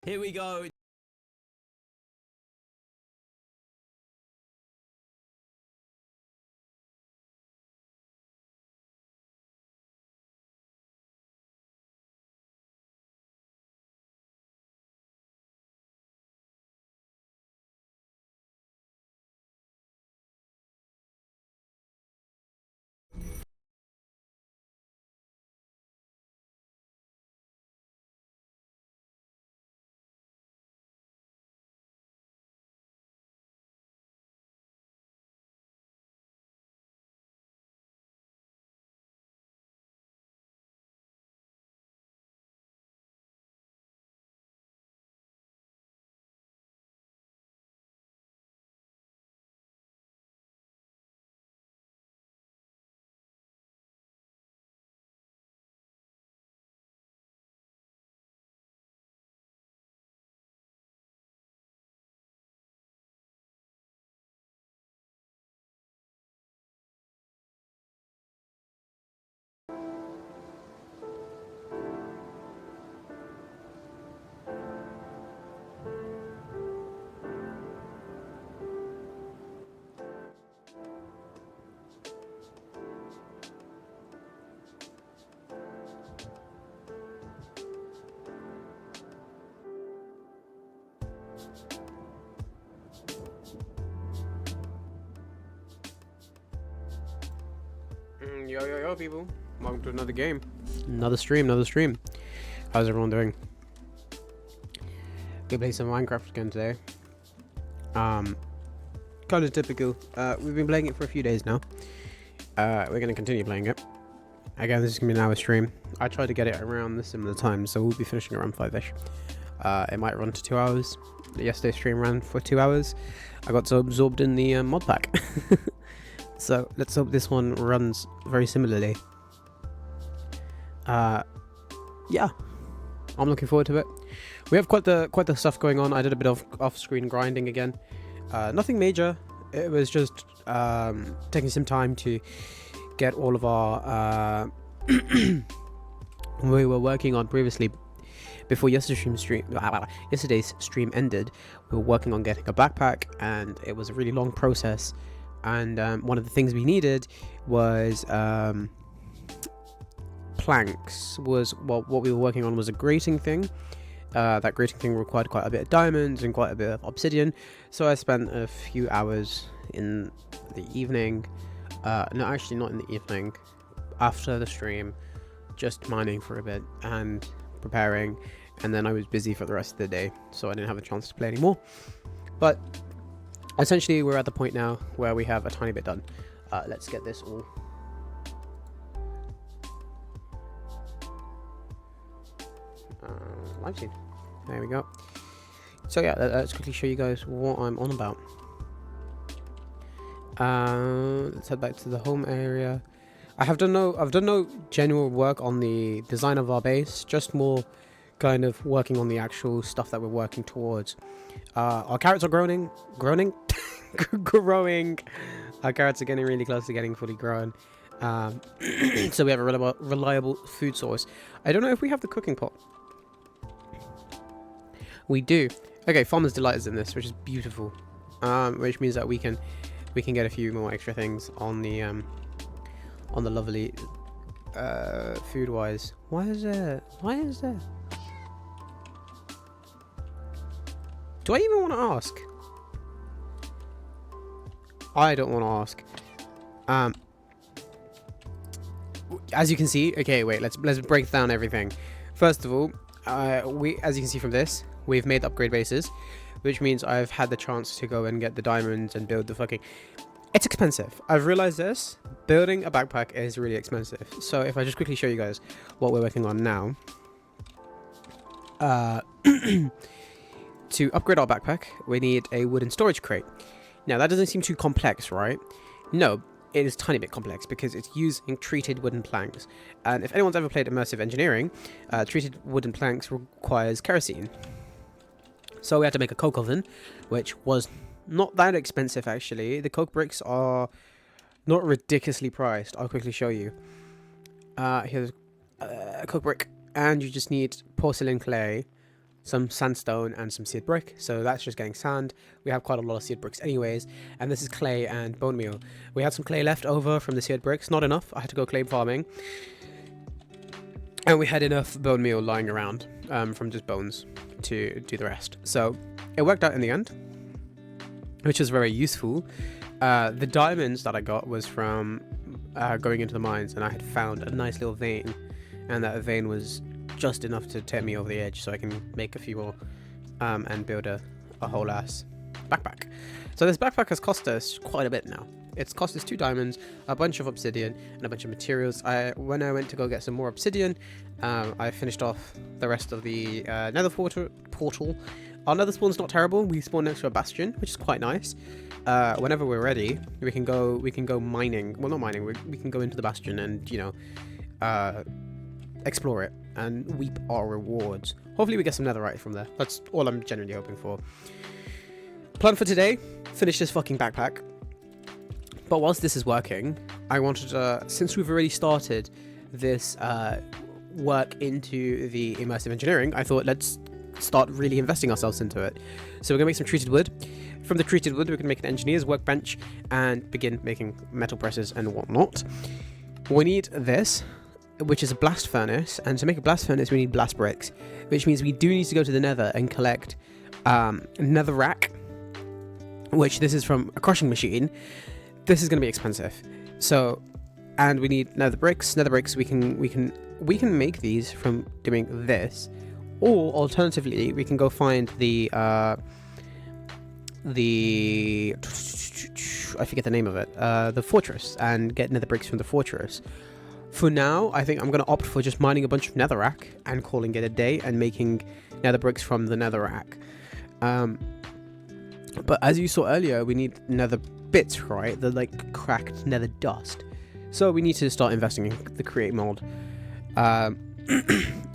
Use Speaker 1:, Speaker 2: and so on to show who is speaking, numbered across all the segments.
Speaker 1: Here we go.
Speaker 2: Yo, people. Welcome to another game. Another stream. How's everyone doing? Gonna play some Minecraft again today. Kind of typical. We've been playing it for a few days now. We're gonna continue playing it. Again, this is gonna be an hour stream. I tried to get it around the similar time, so we'll be finishing around 5ish. It might run to 2 hours. Yesterday's stream ran for 2 hours. I got so absorbed in the mod pack. So let's hope this one runs very similarly. Yeah, I'm looking forward to it. We have quite the stuff going on. I did a bit of off-screen grinding again. Nothing major. It was just taking some time to get all of our we were working on previously before yesterday's stream ended. We were working on getting a backpack, and it was a really long process. And one of the things we needed was planks. What we were working on was a grating thing. That grating thing required quite a bit of diamonds and quite a bit of obsidian. So I spent a few hours in the evening. No, actually not in the evening. After the stream, just mining for a bit and preparing. And then I was busy for the rest of the day, so I didn't have a chance to play anymore. But essentially, we're at the point now where we have a tiny bit done. Let's get this all. Live scene. There we go. So yeah, let's quickly show you guys what I'm on about. Let's head back to the home area. I've done no general work on the design of our base, just more kind of working on the actual stuff that we're working towards. Our carrots are growing. Growing. Our carrots are getting really close to getting fully grown. So we have a reliable food source. I don't know if we have the cooking pot. We do. Okay, Farmer's Delight is in this, which is beautiful. Which means that we can get a few more extra things on the lovely food wise. Why is there? Do I even want to ask? I don't want to ask. As you can see, okay, wait, let's break down everything. First of all, as you can see from this, we've made upgrade bases, which means I've had the chance to go and get the diamonds and build the fucking. It's expensive. I've realized this. Building a backpack is really expensive. So if I just quickly show you guys what we're working on now. To upgrade our backpack, we need a wooden storage crate. Now, that doesn't seem too complex, right? No, it is a tiny bit complex because it's using treated wooden planks. And if anyone's ever played immersive engineering, treated wooden planks requires kerosene. So we had to make a coke oven, which was not that expensive, actually. The coke bricks are not ridiculously priced. I'll quickly show you. Here's a coke brick. And you just need porcelain clay, some sandstone, and some seared brick. So that's just getting sand. We have quite a lot of seared bricks anyways. And this is clay and bone meal. We had some clay left over from the seared bricks. Not enough. I had to go clay farming. And we had enough bone meal lying around from just bones to do the rest. So it worked out in the end, which is very useful. The diamonds that I got was from going into the mines, and I had found a nice little vein, and that vein was just enough to tip me over the edge so I can make a few more and build a whole ass backpack. So this backpack has cost us quite a bit now. It's cost us 2 diamonds, a bunch of obsidian, and a bunch of materials. When I went to go get some more obsidian, I finished off the rest of the nether portal. Our nether spawn's not terrible. We spawn next to a bastion, which is quite nice. Whenever we're ready, we can go mining. Well, not mining. We can go into the bastion and, you know, explore it and reap our rewards. Hopefully we get some netherite from there. That's all I'm generally hoping for. Plan for today, finish this fucking backpack. But whilst this is working, I wanted to, since we've already started this work into the immersive engineering, I thought let's start really investing ourselves into it. So we're gonna make some treated wood. From the treated wood, we can make an engineer's workbench and begin making metal presses and whatnot. We need this, which is a blast furnace, and to make a blast furnace, we need blast bricks, which means we do need to go to the nether and collect nether rack, which this is from a crushing machine. This is going to be expensive. So, and we need nether bricks. Nether bricks, we can make these from doing this, or alternatively, we can go find the I forget the name of it, the fortress, and get nether bricks from the fortress. For now, I think I'm going to opt for just mining a bunch of netherrack and calling it a day and making nether bricks from the netherrack. But as you saw earlier, we need nether bits, right? The like cracked nether dust. So we need to start investing in the create mod. I'm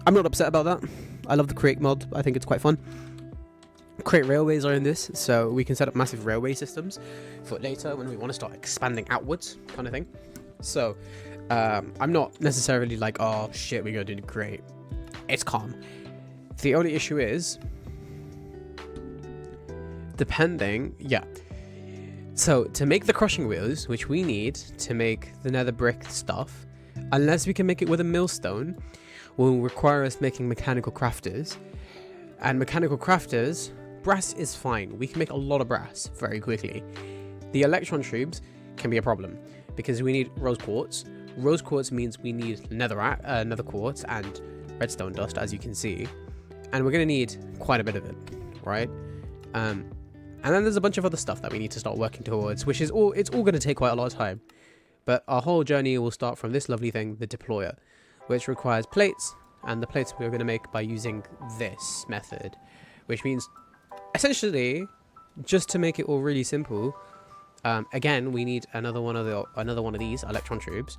Speaker 2: not upset about that. I love the create mod. I think it's quite fun. Create railways are in this, so we can set up massive railway systems for later when we want to start expanding outwards, kind of thing. So I'm not necessarily like, oh shit, we're gonna do create. It's calm. The only issue is so to make the crushing wheels, which we need to make the nether brick stuff, unless we can make it with a millstone, will require us making mechanical crafters. And mechanical crafters, brass is fine. We can make a lot of brass very quickly. The electron tubes can be a problem because we need rose quartz. Rose quartz means we need nether quartz and redstone dust, as you can see, and we're going to need quite a bit of it, right? And then there's a bunch of other stuff that we need to start working towards, which is it's all going to take quite a lot of time. But our whole journey will start from this lovely thing, the deployer, which requires plates, and the plates we're going to make by using this method, which means essentially, just to make it all really simple, again, we need another one of these electron tubes.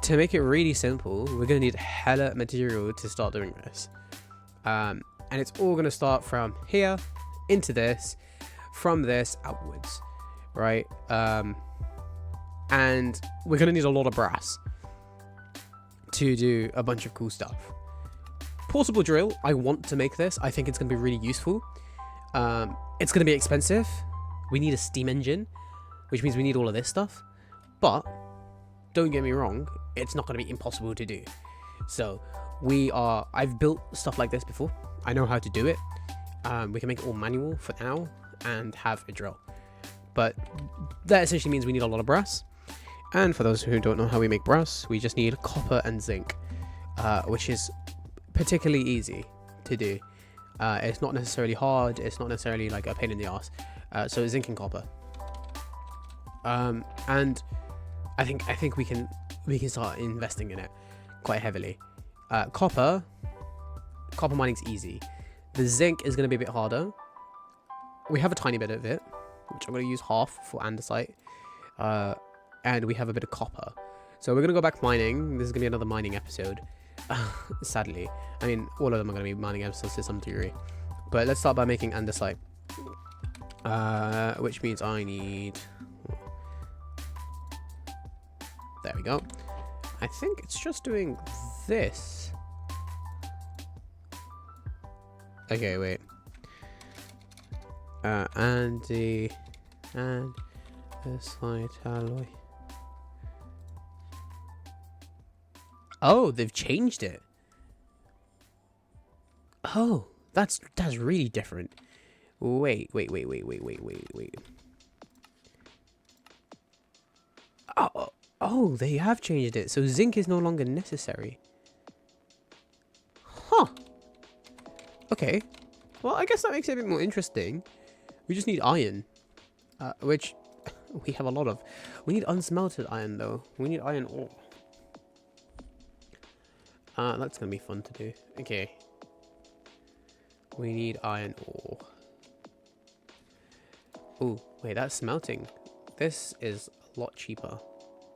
Speaker 2: To make it really simple, we're going to need hella material to start doing this. And it's all going to start from here into this, from this outwards, right? And we're going to need a lot of brass to do a bunch of cool stuff. Portable drill, I want to make this. I think it's going to be really useful. It's going to be expensive. We need a steam engine, which means we need all of this stuff. But don't get me wrong, it's not going to be impossible to do. So I've built stuff like this before. I know how to do it. We can make it all manual for now and have a drill. But that essentially means we need a lot of brass. And for those who don't know how we make brass, we just need copper and zinc, which is particularly easy to do. It's not necessarily hard. It's not necessarily like a pain in the ass. So zinc and copper. And I think we can start investing in it quite heavily. Copper mining's easy. The zinc is going to be a bit harder. We have a tiny bit of it, which I'm going to use half for andesite. And we have a bit of copper. So we're going to go back mining. This is going to be another mining episode. Sadly. I mean, all of them are going to be mining episodes to some degree. But let's start by making andesite. Which means I need... There we go. I think it's just doing this. Okay, wait. And the slight alloy. Oh, they've changed it. Oh, that's really different. Wait. Oh, they have changed it. So zinc is no longer necessary. Huh. Okay. Well, I guess that makes it a bit more interesting. We just need iron, which we have a lot of. We need unsmelted iron, though. We need iron ore. That's gonna be fun to do. Okay. We need iron ore. Oh, wait, that's smelting. This is a lot cheaper.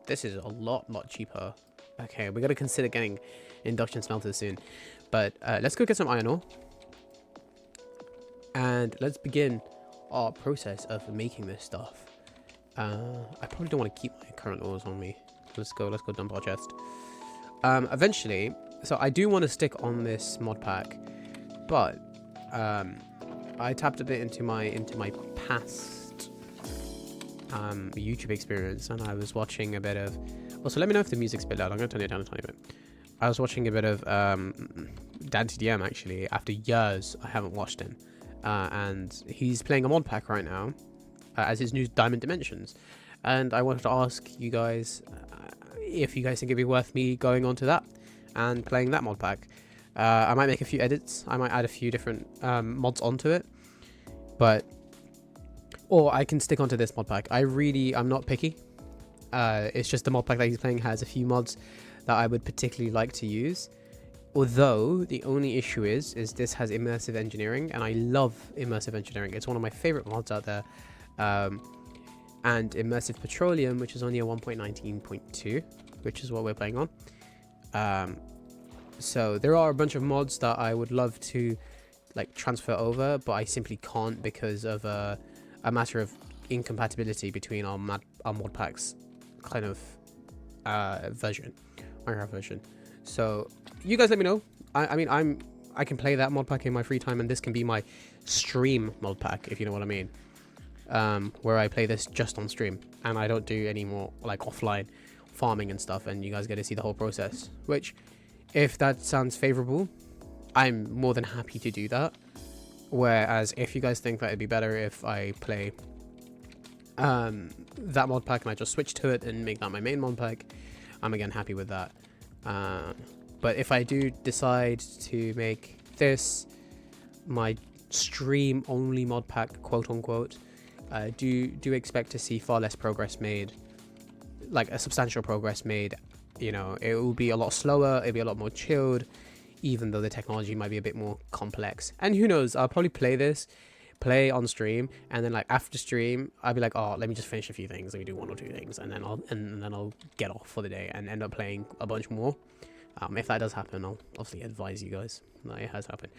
Speaker 2: This is a lot cheaper. Okay, we gotta consider getting induction smelters soon. But let's go get some iron ore. And let's begin our process of making this stuff. I probably don't want to keep my current ores on me. Let's go dump our chest. Eventually, so I do want to stick on this mod pack, but I tapped a bit into my past YouTube experience, and I was watching a bit of. Also, let me know if the music's a bit loud. I'm gonna turn it down a tiny bit. I was watching a bit of Dan TDM actually. After years, I haven't watched him, and he's playing a mod pack right now as his new Diamond Dimensions, and I wanted to ask you guys if you guys think it'd be worth me going on to that and playing that mod pack. I might make a few edits. I might add a few different mods onto it, or I can stick onto this mod pack. I'm not picky. It's just the mod pack that he's playing has a few mods that I would particularly like to use. Although the only issue is this has immersive engineering, and I love immersive engineering. It's one of my favorite mods out there. And immersive petroleum, which is only a 1.19.2, which is what we're playing on. So there are a bunch of mods that I would love to like transfer over, but I simply can't because of a matter of incompatibility between our mod packs kind of version, Minecraft version. So you guys let me know. I mean I can play that mod pack in my free time, and this can be my stream mod pack, if you know what I mean. Where I play this just on stream and I don't do any more like offline farming and stuff, and you guys get to see the whole process, which if that sounds favorable, I'm more than happy to do that. Whereas if you guys think that it'd be better if I play that mod pack and I just switch to it and make that my main mod pack, I'm again happy with that. But if I do decide to make this my stream only mod pack, quote unquote, do expect to see far less progress made, like a substantial progress made. You know, it will be a lot slower, it'll be a lot more chilled, even though the technology might be a bit more complex. And who knows, I'll probably play on stream, and then like after stream I'll be like, oh, let me just finish a few things, let me do one or two things, and then I'll get off for the day and end up playing a bunch more. If that does happen, I'll obviously advise you guys that it has happened.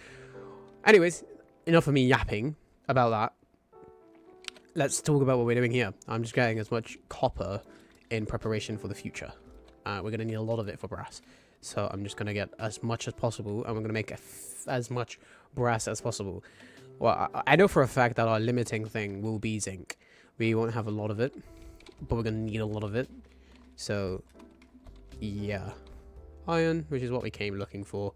Speaker 2: Anyways, enough of me yapping about that. Let's talk about what we're doing here. I'm just getting as much copper in preparation for the future. We're going to need a lot of it for brass. So I'm just going to get as much as possible, and we're going to make as much brass as possible. Well, I know for a fact that our limiting thing will be zinc. We won't have a lot of it, but we're going to need a lot of it. So, yeah. Iron, which is what we came looking for,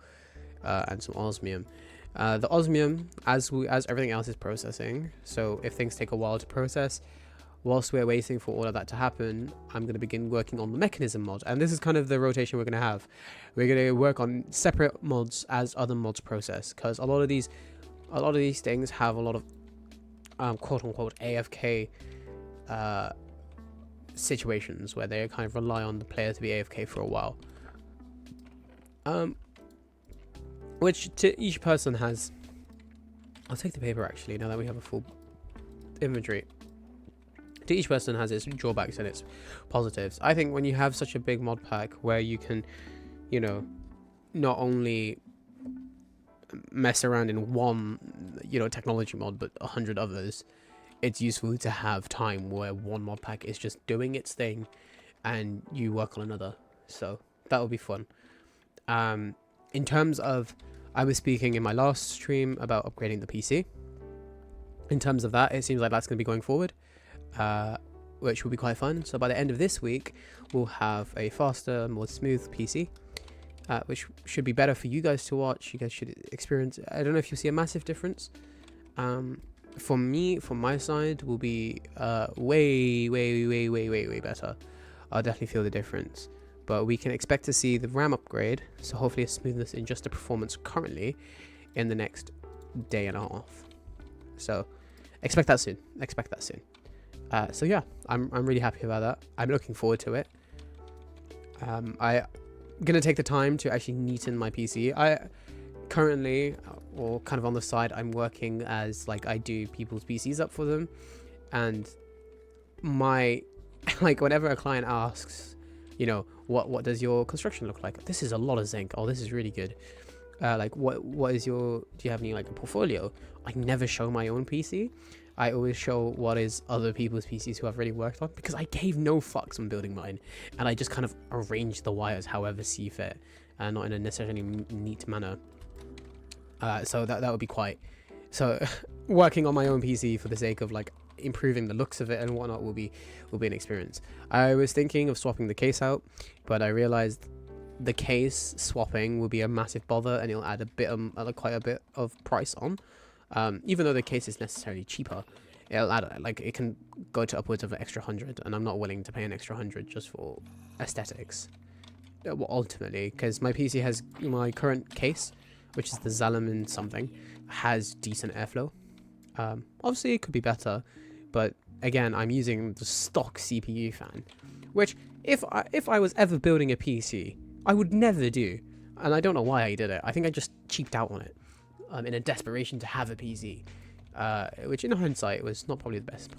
Speaker 2: and some osmium. The osmium, as everything else is processing, so if things take a while to process, whilst we're waiting for all of that to happen, I'm going to begin working on the mechanism mod, and this is kind of the rotation we're going to have. We're going to work on separate mods as other mods process, because a lot of these things have a lot of quote-unquote AFK situations where they kind of rely on the player to be AFK for a while, which to each person has. I'll take the paper actually, now that we have a full inventory. To each person has its drawbacks and its positives. I think when you have such a big mod pack where you can, you know, not only mess around in one, you know, technology mod, but 100 others, it's useful to have time where one mod pack is just doing its thing and you work on another. So that would be fun. In terms of I was speaking in my last stream about upgrading the PC. In terms of that, it seems like that's going to be going forward, which will be quite fun. So by the end of this week, we'll have a faster, more smooth PC, which should be better for you guys to watch. You guys should experience. I don't know if you see a massive difference. For me, from my side, will be way better. I'll definitely feel the difference. But we can expect to see the RAM upgrade, so hopefully a smoothness in just the performance currently, in the next day and a half. So expect that soon. So yeah, I'm really happy about that. I'm looking forward to it. I'm gonna take the time to actually neaten my PC. I currently, or kind of on the side, I'm working as like I do people's PCs up for them, and my like whenever a client asks, you know, what does your construction look like? This is a lot of zinc. Oh, this is really good. Like what is your, do you have any like a portfolio? I never show my own PC. I always show what is other people's PCs who I've already worked on, because I gave no fucks on building mine, and I just kind of arranged the wires however see fit, and not in a necessarily neat manner. So that would be quite, so working on my own PC for the sake of like improving the looks of it and whatnot will be an experience. I was thinking of swapping the case out, but I realized the case swapping will be a massive bother, and it'll add a bit quite a bit of price on. Even though the case is necessarily cheaper, it'll add, like, it can go to upwards of an extra 100, and I'm not willing to pay an extra 100 just for aesthetics. Well, ultimately, because my PC has, my current case, which is the Zalaman something, has decent airflow. Obviously it could be better, but again, I'm using the stock CPU fan, which if I was ever building a PC, I would never do, and I don't know why I did it. I think I just cheaped out on it, in a desperation to have a PC, which in hindsight was not probably the best,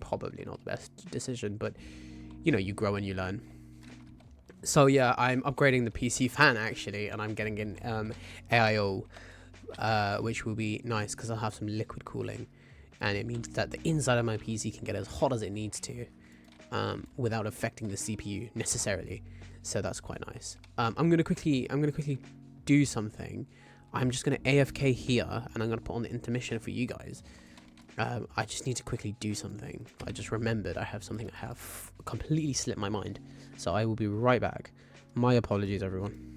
Speaker 2: probably not the best decision, but you know, you grow and you learn. So yeah, I'm upgrading the PC fan actually, and I'm getting in AIO, which will be nice because I'll have some liquid cooling, and it means that the inside of my PC can get as hot as it needs to, without affecting the CPU necessarily. So that's quite nice. I'm gonna quickly do something. I'm just gonna AFK here, and I'm gonna put on the intermission for you guys. I just need to quickly do something. I just remembered I have something I have completely slipped my mind. So I will be right back. My apologies, everyone.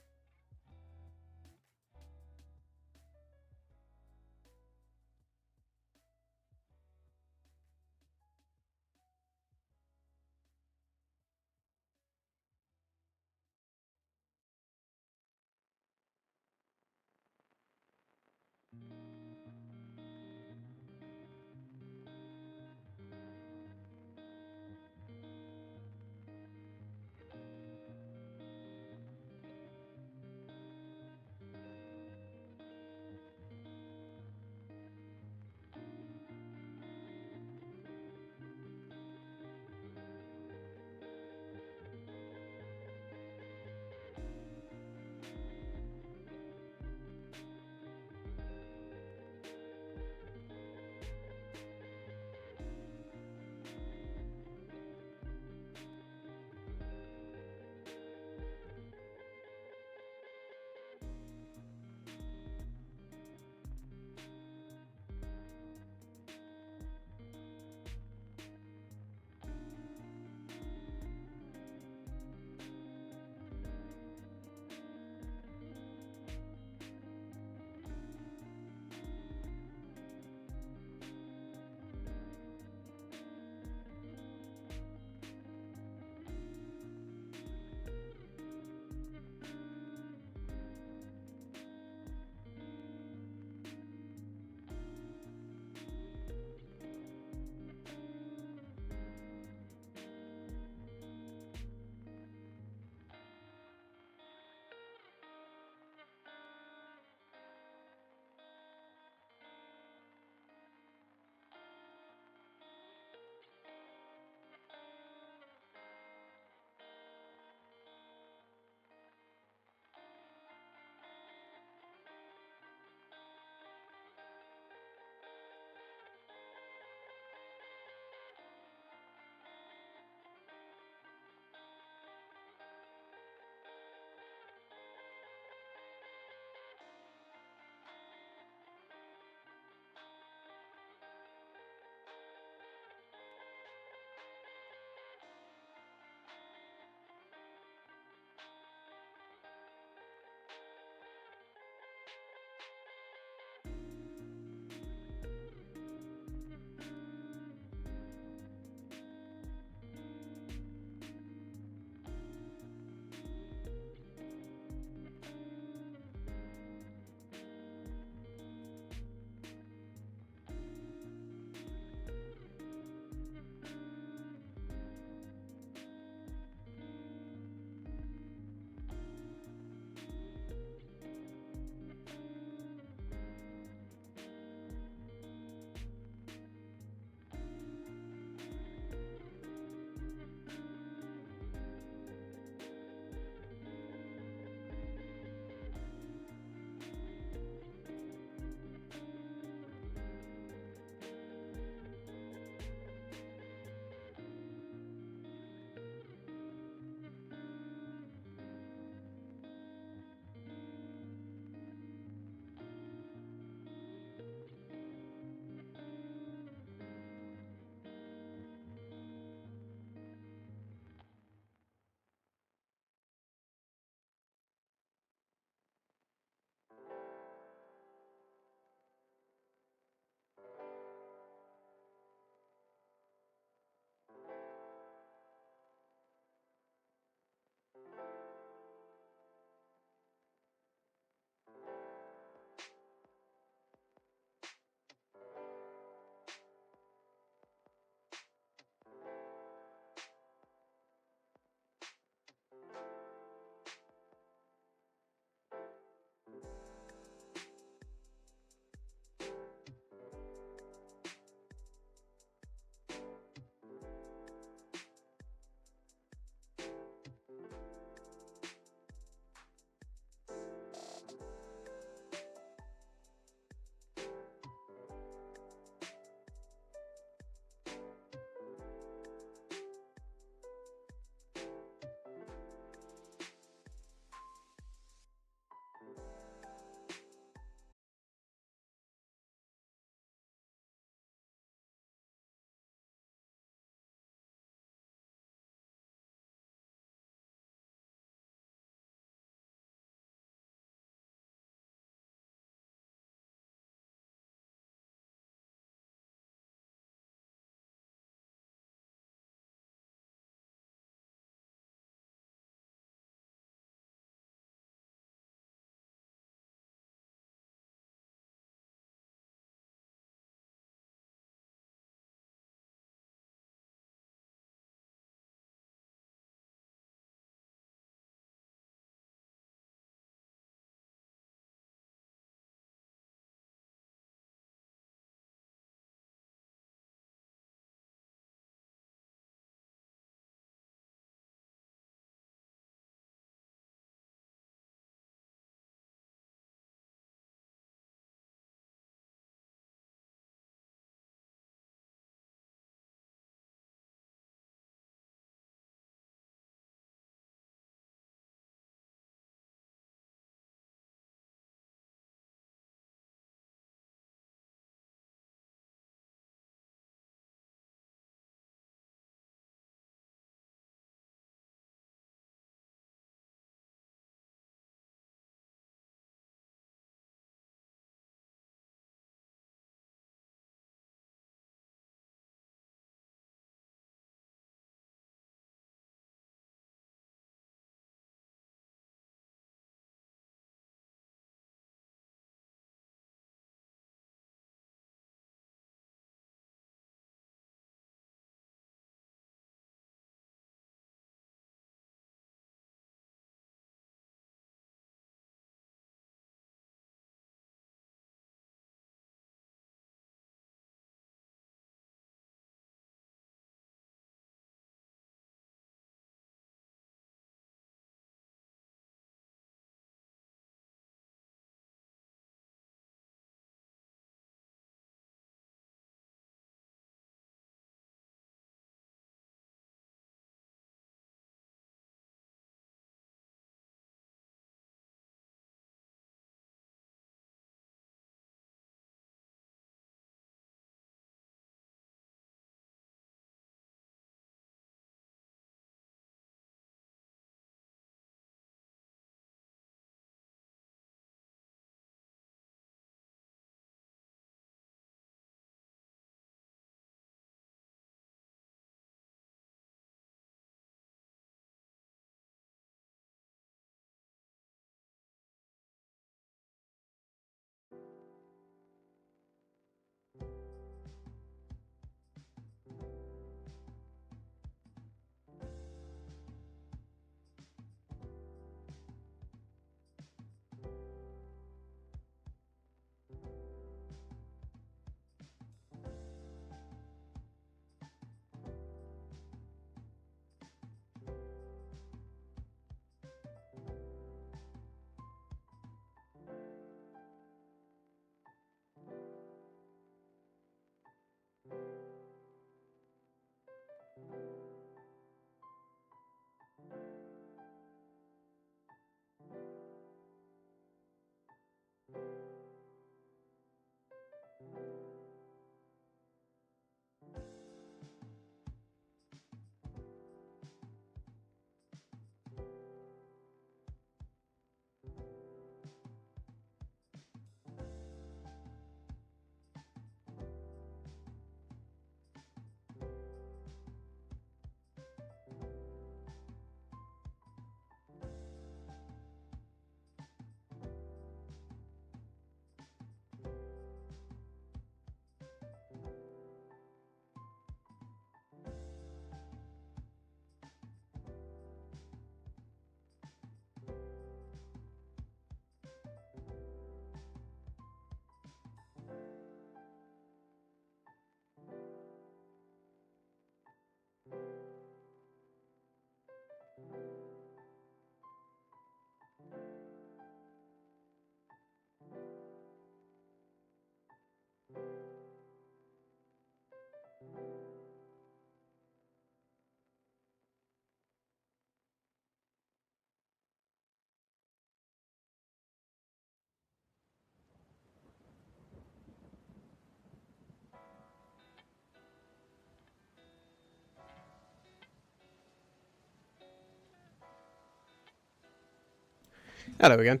Speaker 2: Hello again.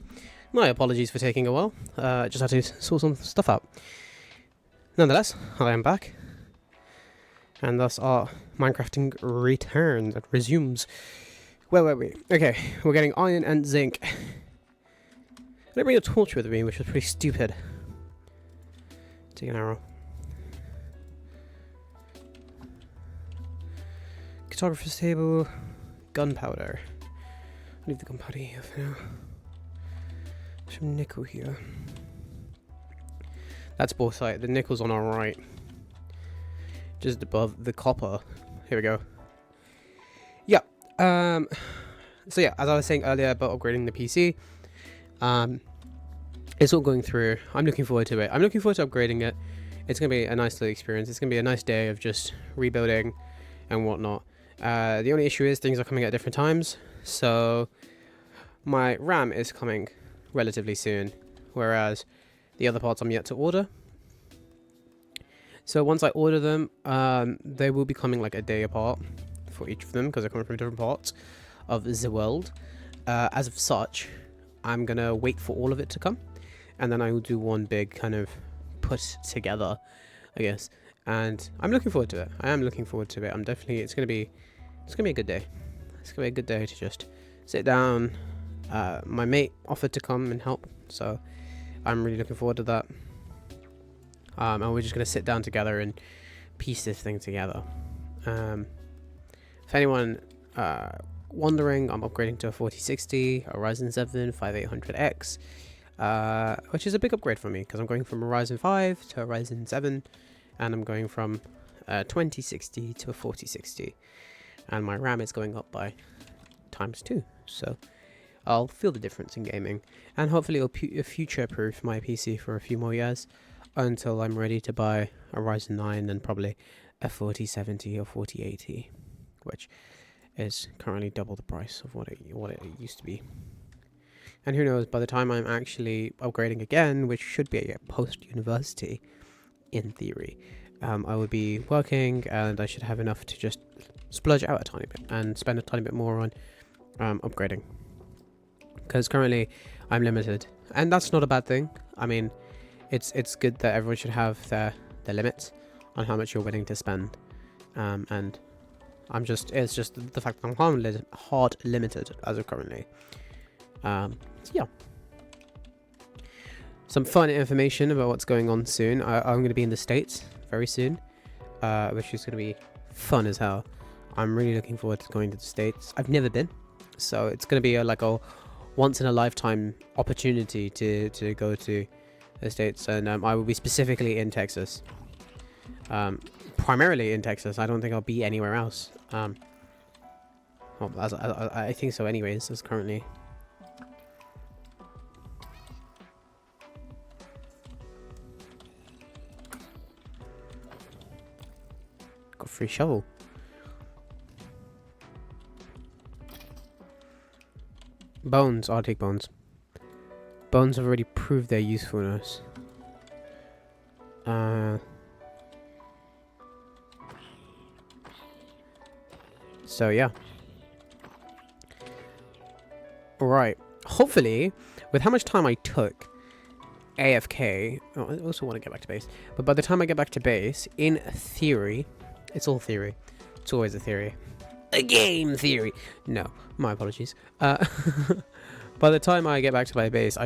Speaker 2: My apologies for taking a while. Just had to sort some stuff out. Nonetheless, I am back. And thus our Minecrafting returns and resumes. Where were we? Okay, we're getting iron and zinc. I didn't bring a torch with me, which was pretty stupid. Take an arrow. Cartographer's table. Gunpowder. Leave the gunpowder here for now. Some nickel here. That's bauxite. The nickel's on our right. Just above the copper. Here we go. Yeah. So yeah, as I was saying earlier about upgrading the PC, it's all going through. I'm looking forward to it. I'm looking forward to upgrading it. It's going to be a nice little experience. It's going to be a nice day of just rebuilding and whatnot. The only issue is things are coming at different times. So my RAM is coming relatively soon, whereas the other parts I'm yet to order. So once I order them, they will be coming like a day apart for each of them because they're coming from different parts of the world. As of such, I'm gonna wait for all of it to come, and then I will do one big kind of put together, I guess. And I'm looking forward to it. I am looking forward to it. I'm definitely. It's gonna be a good day. It's gonna be a good day to just sit down. My mate offered to come and help, so I'm really looking forward to that. And we're just gonna sit down together and piece this thing together. If anyone wondering, I'm upgrading to a 4060, a Ryzen 7 5800X, which is a big upgrade for me because I'm going from a Ryzen 5 to a Ryzen 7, and I'm going from a 2060 to a 4060, and my RAM is going up by ×2, so I'll feel the difference in gaming, and hopefully it'll future-proof my PC for a few more years until I'm ready to buy a Ryzen 9 and probably a 4070 or 4080, which is currently double the price of what it used to be. And who knows, by the time I'm actually upgrading again, which should be at post-university, in theory, I would be working and I should have enough to just splurge out a tiny bit and spend a tiny bit more on upgrading. Because currently I'm limited, and that's not a bad thing. I mean, it's good that everyone should have their limits on how much you're willing to spend, and it's just the fact that I'm hard limited as of currently. So yeah, some fun information about what's going on soon. I'm going to be in the States very soon, which is going to be fun as hell. I'm really looking forward to going to the States. I've never been, so it's going to be like a once in a lifetime opportunity to go to the States, and I will be specifically in Texas. Primarily in Texas. I don't think I'll be anywhere else. Well, I think so anyways, as currently. Got a free shovel. Bones. I'll take bones. Bones have already proved their usefulness. So yeah. Right. Hopefully, with how much time I took AFK, I also want to get back to base, but by the time I get back to base, in theory, it's all theory. It's always a theory. A game theory. No, my apologies. By the time I get back to my base,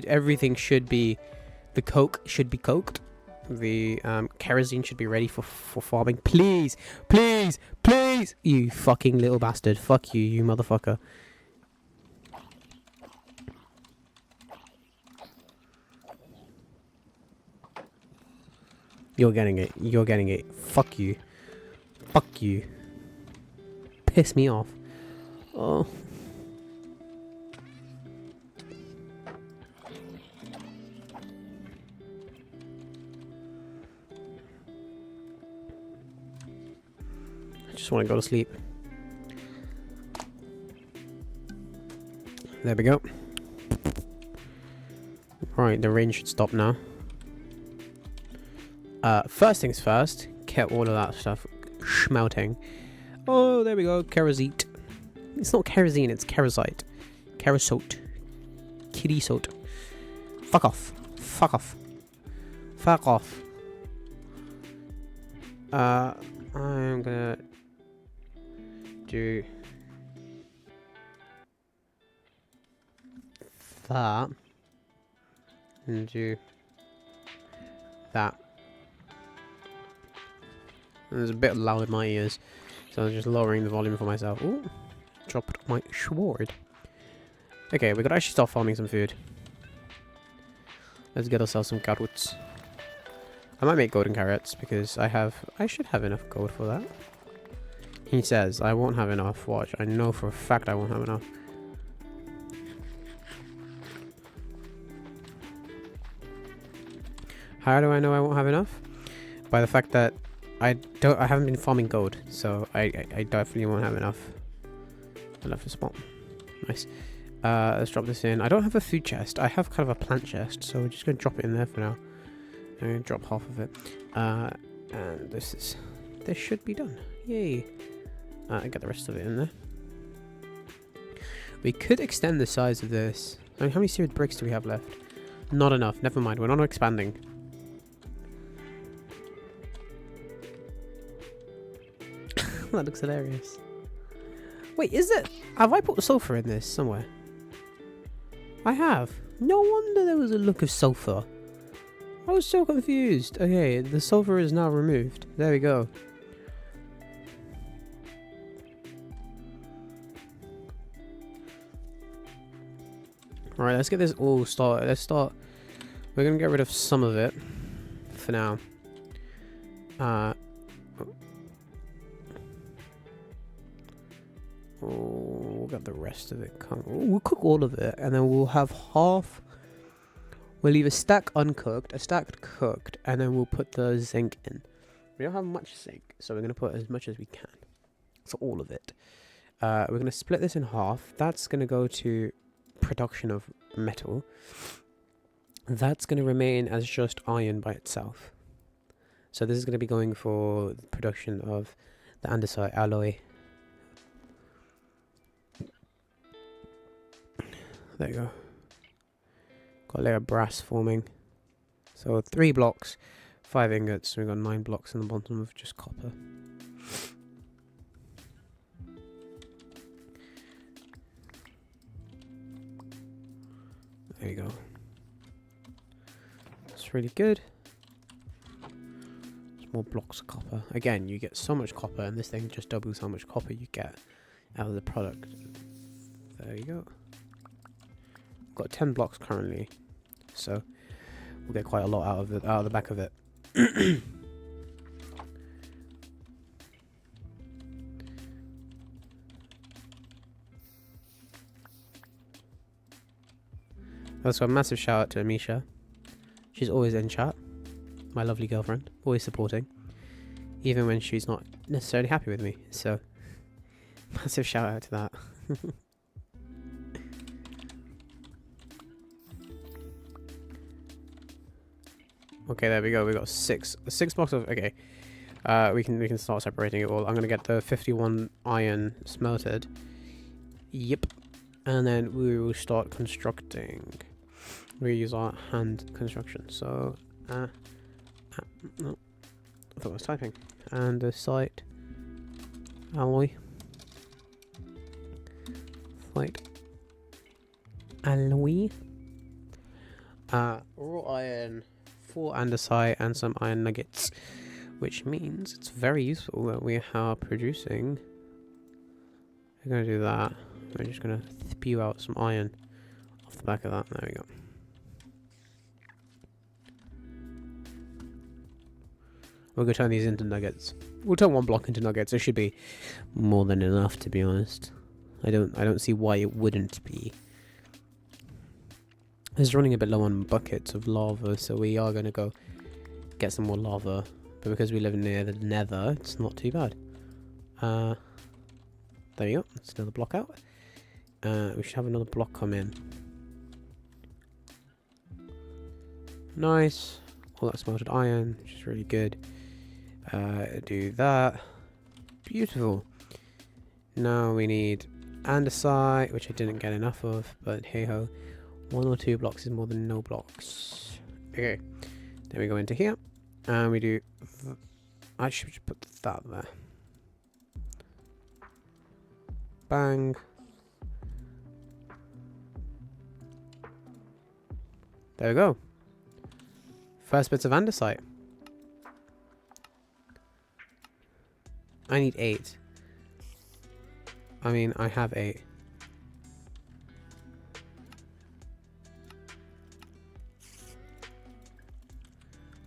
Speaker 2: everything should be, the coke should be coked. The kerosene should be ready for farming. Please, please, please, you fucking little bastard. Fuck you, you motherfucker. You're getting it. You're getting it. Fuck you. Fuck you. Piss me off. Oh. I just want to go to sleep. There we go. Right, the rain should stop now. First things first, get all of that stuff schmelting. Oh, there we go, kerosite. It's not kerosene, it's kerosite. Kerosite. Kitty soot. Fuck off. Fuck off. Fuck off. I'm gonna do that and do that. It's a bit loud in my ears, so I'm just lowering the volume for myself. Ooh, dropped my sword. Okay, we could actually start farming some food. Let's get ourselves some carrots. I might make golden carrots because I should have enough gold for that. He says I won't have enough. Watch, I know for a fact I won't have enough. How do I know I won't have enough? By the fact that I haven't been farming gold, so I definitely won't have enough. I love the spot. Nice. Let's drop this in. I don't have a food chest. I have kind of a plant chest, so we're just gonna drop it in there for now. I'm gonna drop half of it. And this should be done. Yay. Get the rest of it in there. We could extend the size of this. I mean, how many seared bricks do we have left? Not enough. Never mind. We're not expanding. That looks hilarious. Wait, is it? Have I put sulfur in this somewhere? I have. No wonder there was a look of sulfur. I was so confused. Okay, the sulfur is now removed. There we go. Alright, let's get this all started. Let's start. We're going to get rid of some of it for now. We'll get the rest of it. We'll cook all of it, and then we'll have half. We'll leave a stack uncooked, a stack cooked, and then we'll put the zinc in. We don't have much zinc, so we're going to put as much as we can. So all of it. We're going to split this in half. That's going to go to production of metal. That's going to remain as just iron by itself. So this is going to be going for the production of the andesite alloy. There you go. Got a layer of brass forming. So 3 blocks, 5 ingots. So we've got 9 blocks in the bottom of just copper. There you go. That's really good. There's more blocks of copper. Again, you get so much copper, and this thing just doubles how much copper you get out of the product. There you go. Got 10 blocks currently, so we'll get quite a lot out of the back of it. Also, a massive shout out to Amisha. She's always in chat. My lovely girlfriend, always supporting, even when she's not necessarily happy with me. So, massive shout out to that. Okay, there we go. We got 6 blocks of. Okay, we can start separating it all. I'm gonna get the 51 iron smelted. Yep, and then we will start constructing. We use our hand construction. So, no, I thought I was typing. And the site alloy, site alloy, raw iron. 4 andesite and some iron nuggets, which means it's very useful that we are producing. We're going to do that. We're just going to spew out some iron off the back of that. There we go. We're going to turn these into nuggets. We'll turn 1 block into nuggets. It should be more than enough, to be honest. I don't see why it wouldn't be. It's running a bit low on buckets of lava, so we are going to go get some more lava. But because we live near the nether, it's not too bad. There you go. That's another block out. We should have another block come in. Nice. All that smelted iron, which is really good. Do that. Beautiful. Now we need andesite, which I didn't get enough of, but hey ho. 1 or 2 blocks is more than no blocks. Okay. Then we go into here. And we do... I should just put that there. Bang. There we go. First bits of andesite. I need 8. I mean, I have 8.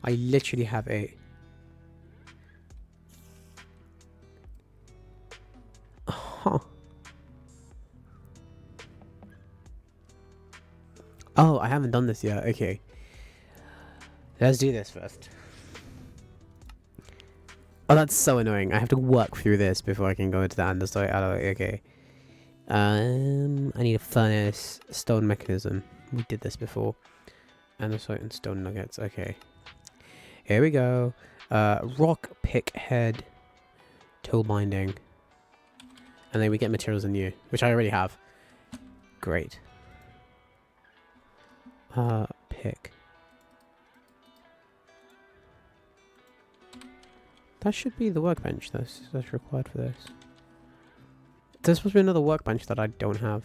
Speaker 2: I literally have 8. Huh. Oh, I haven't done this yet. Okay. Let's do this first. Oh, that's so annoying. I have to work through this before I can go into the andesite alloy. Okay. I need a furnace, stone mechanism. We did this before. Andesite and stone nuggets. Okay. Here we go. Rock pick head, tool binding. And then we get materials anew, which I already have. Great. Pick. That should be the workbench that's required for this. There's supposed to be another workbench that I don't have.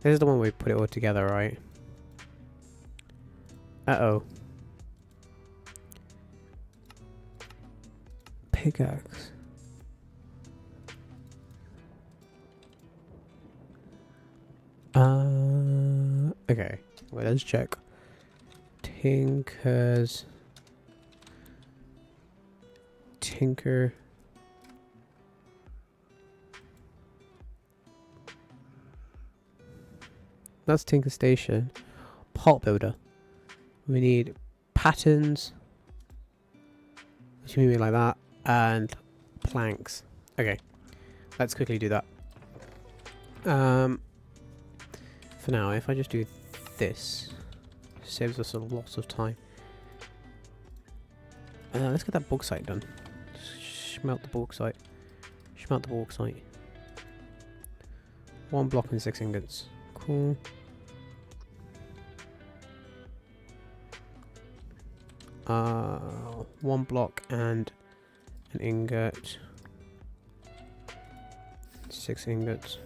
Speaker 2: This is the one where we put it all together, right? Uh-oh. Pickaxe. Okay. Wait, let's check. Tinker. That's Tinker Station. Pot builder. We need patterns. Which mean like that. And planks. Okay. Let's quickly do that. For now, if I just do this, saves us a lot of time. Let's get that bauxite done. Smelt the bauxite. Smelt the bauxite. 1 block and 6 ingots. Cool. One block and an ingot. 6 ingots.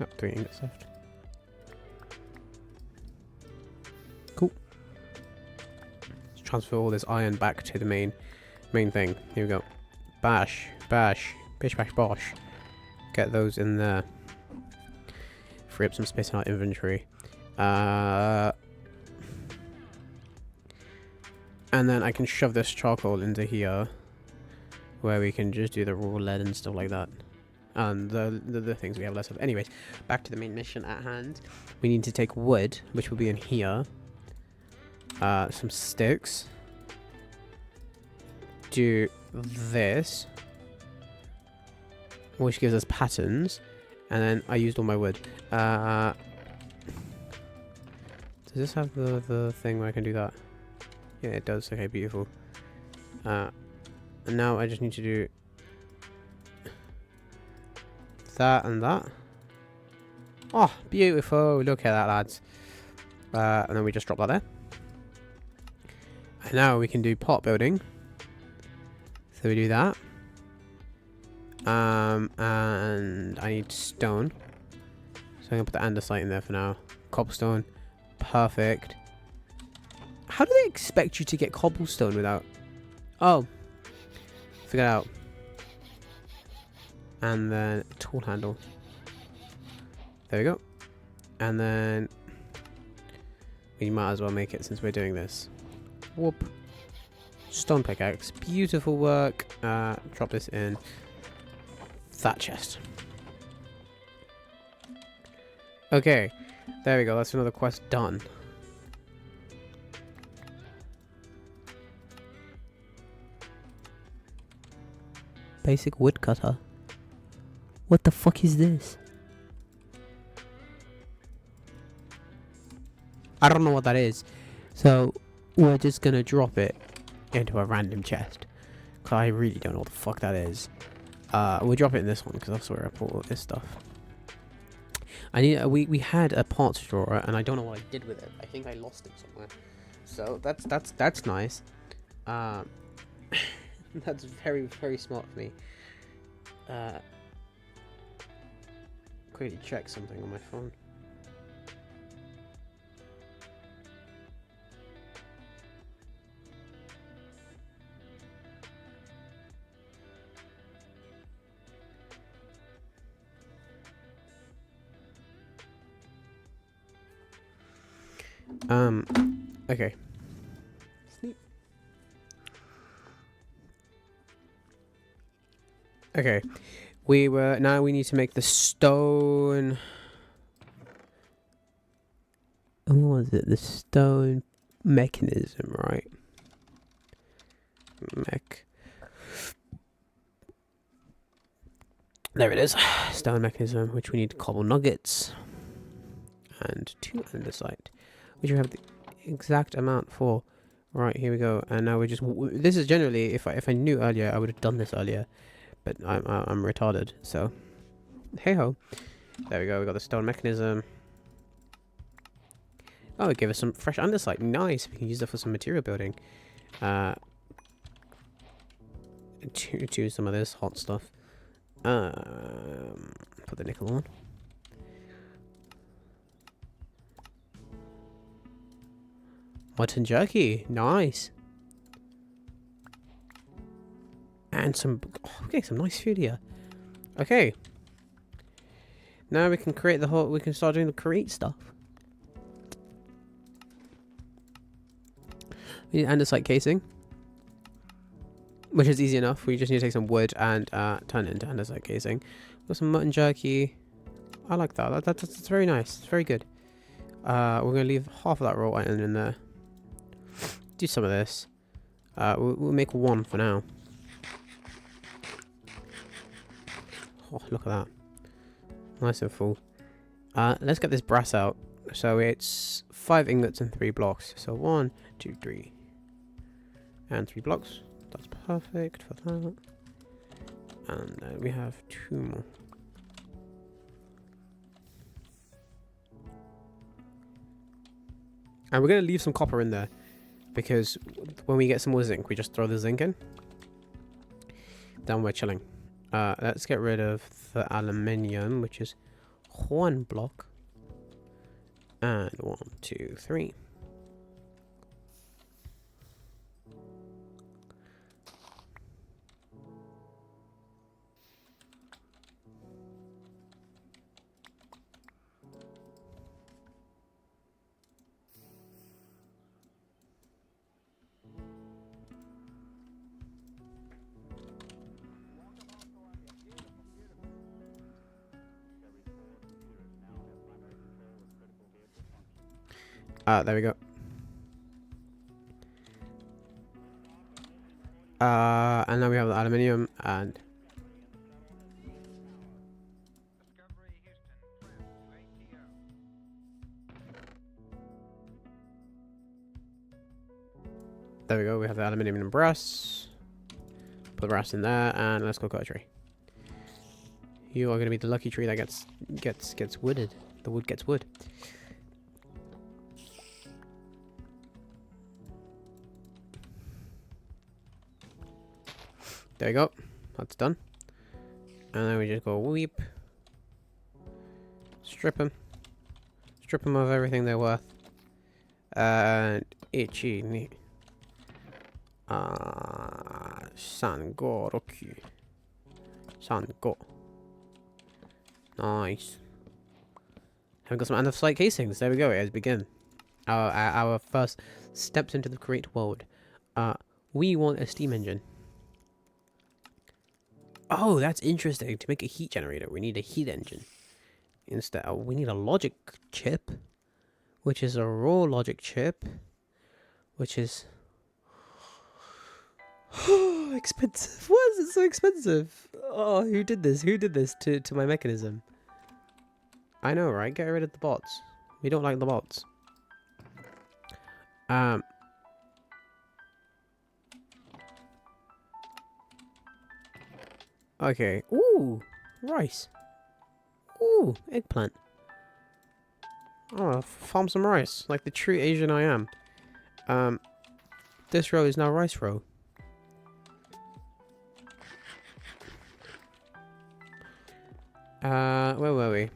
Speaker 2: Oh, 3 ingots left. Cool. Let's transfer all this iron back to the main thing. Here we go. Bash, bash, bish, bash, bosh. Get those in there. Free up some space in our inventory. And then I can shove this charcoal into here, where we can just do the raw lead and stuff like that. And the things we have less of. Anyways, back to the main mission at hand. We need to take wood, which will be in here. Some sticks. Do this, which gives us patterns. And then I used all my wood. Does this have the thing where I can do that? Yeah, it does. Okay, beautiful. And now I just need to do that and that. Oh, beautiful. Look at that, lads. And then we just drop that there. And now we can do pot building. So we do that. And I need stone. So I'm going to put the andesite in there for now. Cobblestone. Perfect. How do they expect you to get cobblestone without... Oh. Figure it out. And then tool handle. There we go. And then we might as well make it since we're doing this. Whoop. Stone pickaxe. Beautiful work. Drop this in that chest. Okay. There we go. That's another quest done. basic woodcutter. What the fuck is this? I don't know what that is. So we're just gonna drop it into a random chest. Cause I really don't know what the fuck that is. We'll drop it in this one because that's where I put all this stuff. I need. We had a parts drawer and I don't know what I did with it. I think I lost it somewhere. So that's nice. That's very smart of me. Quickly check something on my phone. Okay. Sleep. Okay. Now we need to make the stone. What was it? The stone mechanism, right? There it is. Stone mechanism, which we need cobble nuggets. And 2 andesite, which we have the exact amount for. Right, here we go. And now we're just... This is generally... If I knew earlier, I would have done this earlier. But I'm retarded, so... Hey-ho. There we go, we got the stone mechanism. Oh, it gave us some fresh andesite. Nice, we can use that for some material building. To some of this hot stuff. Put the nickel on. Mutton jerky, nice. And some, okay, some nice food here. Okay. Now we can create the whole, we can start doing the create stuff. We need andesite casing, which is easy enough. We just need to take some wood and turn it into andesite casing. Got some mutton jerky. I like that. That's very nice. It's very good. We're gonna leave half of that raw iron in there. Do some of this. We'll make 1 for now. Oh, look at that. Nice and full. Let's get this brass out. So it's 5 ingots and 3 blocks. So 1, 2, 3. And 3 blocks. That's perfect for that. And then we have 2 more. And we're going to leave some copper in there. Because when we get some more zinc, we just throw the zinc in. Then we're chilling. Let's get rid of the aluminium, which is 1 block. And 1, 2, 3. There we go. And now we have the aluminium and... There we go, we have the aluminium and brass. Put the brass in there, and let's go cut a tree. You are going to be the lucky tree that gets wooded. The wood gets wood. There we go. That's done. And then we just go weep. Strip them. Strip them of everything they're worth. And itchy neat. Sango Roku. Sango. Nice. Have we got some andesite casings? There we go. Let's begin. Our first steps into the create world. We want a steam engine. Oh, that's interesting. To make a heat generator, we need a heat engine. Instead, we need a logic chip, which is a raw logic chip, which is Expensive. Why is it so expensive? Oh, who did this? Who did this to my mechanism? I know, right? Get rid of the bots. We don't like the bots. Okay. Ooh, rice. Ooh, eggplant. Oh, farm some rice, like the true Asian I am. This row is now rice row. Where were we?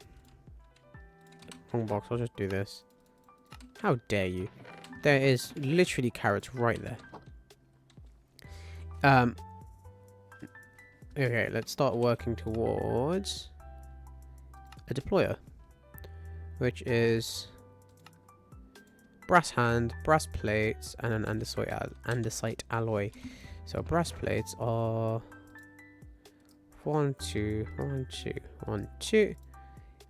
Speaker 2: Wrong box, I'll just do this. How dare you? There is literally carrots right there. Okay, let's start working towards a deployer, which is brass hand, brass plates, and an andesite alloy. So brass plates are 1, 2, 1, 2, 1, 2,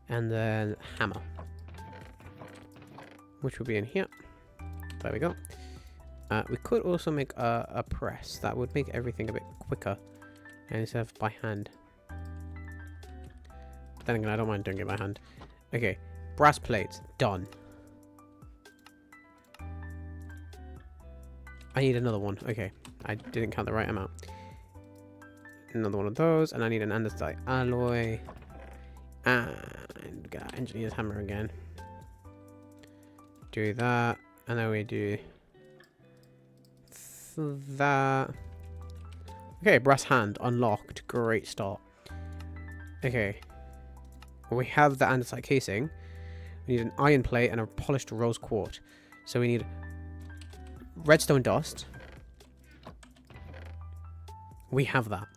Speaker 2: and then hammer, which will be in here. There we go. We could also make a press. That would make everything a bit quicker, and instead of by hand. But then again, I don't mind doing it by hand. Okay, brass plates done. I need another one. Okay, I didn't count the right amount. Another one of those, and I need an andesite alloy. And got engineer's hammer again. Do that, and then we do that. Okay, brass hand unlocked. Great start. Okay, we have the andesite casing. We need an iron plate and a polished rose quartz. So we need redstone dust. We have that.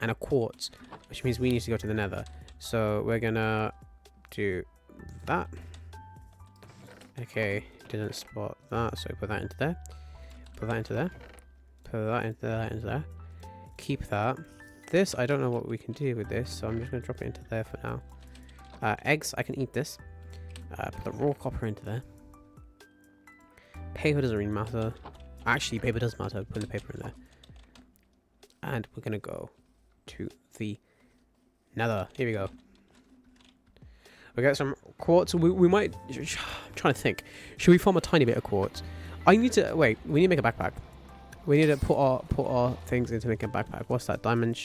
Speaker 2: And a quartz, which means we need to go to the nether. So we're gonna do that. Okay, didn't spot that, so put that into there. Put that into there. Put that into there, into there. Keep that. This, I don't know what we can do with this, so I'm just gonna drop it into there for now. Eggs, I can eat this. Put the raw copper into there. Paper doesn't really matter. Actually, paper does matter. Put the paper in there. And we're gonna go to the nether. Here we go. We got some quartz. We might. I'm trying to think. Should we farm a tiny bit of quartz? I need to wait. We need to make a backpack. We need to put our things into making a backpack. What's that? Diamond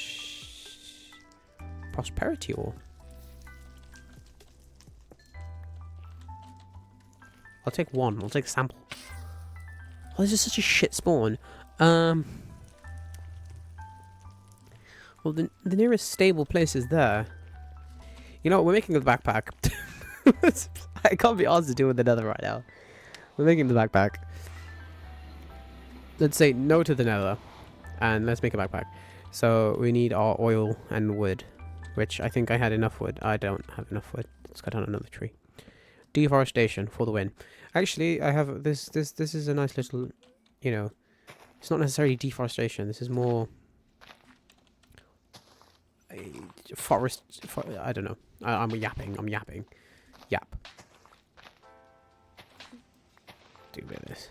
Speaker 2: prosperity ore. I'll take one. I'll take a sample. Oh, this is such a shit spawn. Well, the nearest stable place is there. You know what? We're making a backpack. I can't be asked to do with the nether right now. We're making the backpack. Let's say no to the nether. And let's make a backpack. So we need our oil and wood. Which I think I had enough wood. I don't have enough wood. Let's cut down another tree. Deforestation for the win. Actually, I have this is a nice little, you know, it's not necessarily deforestation. This is more a forest. I don't know. I'm yapping. Yap. Do a bit of this.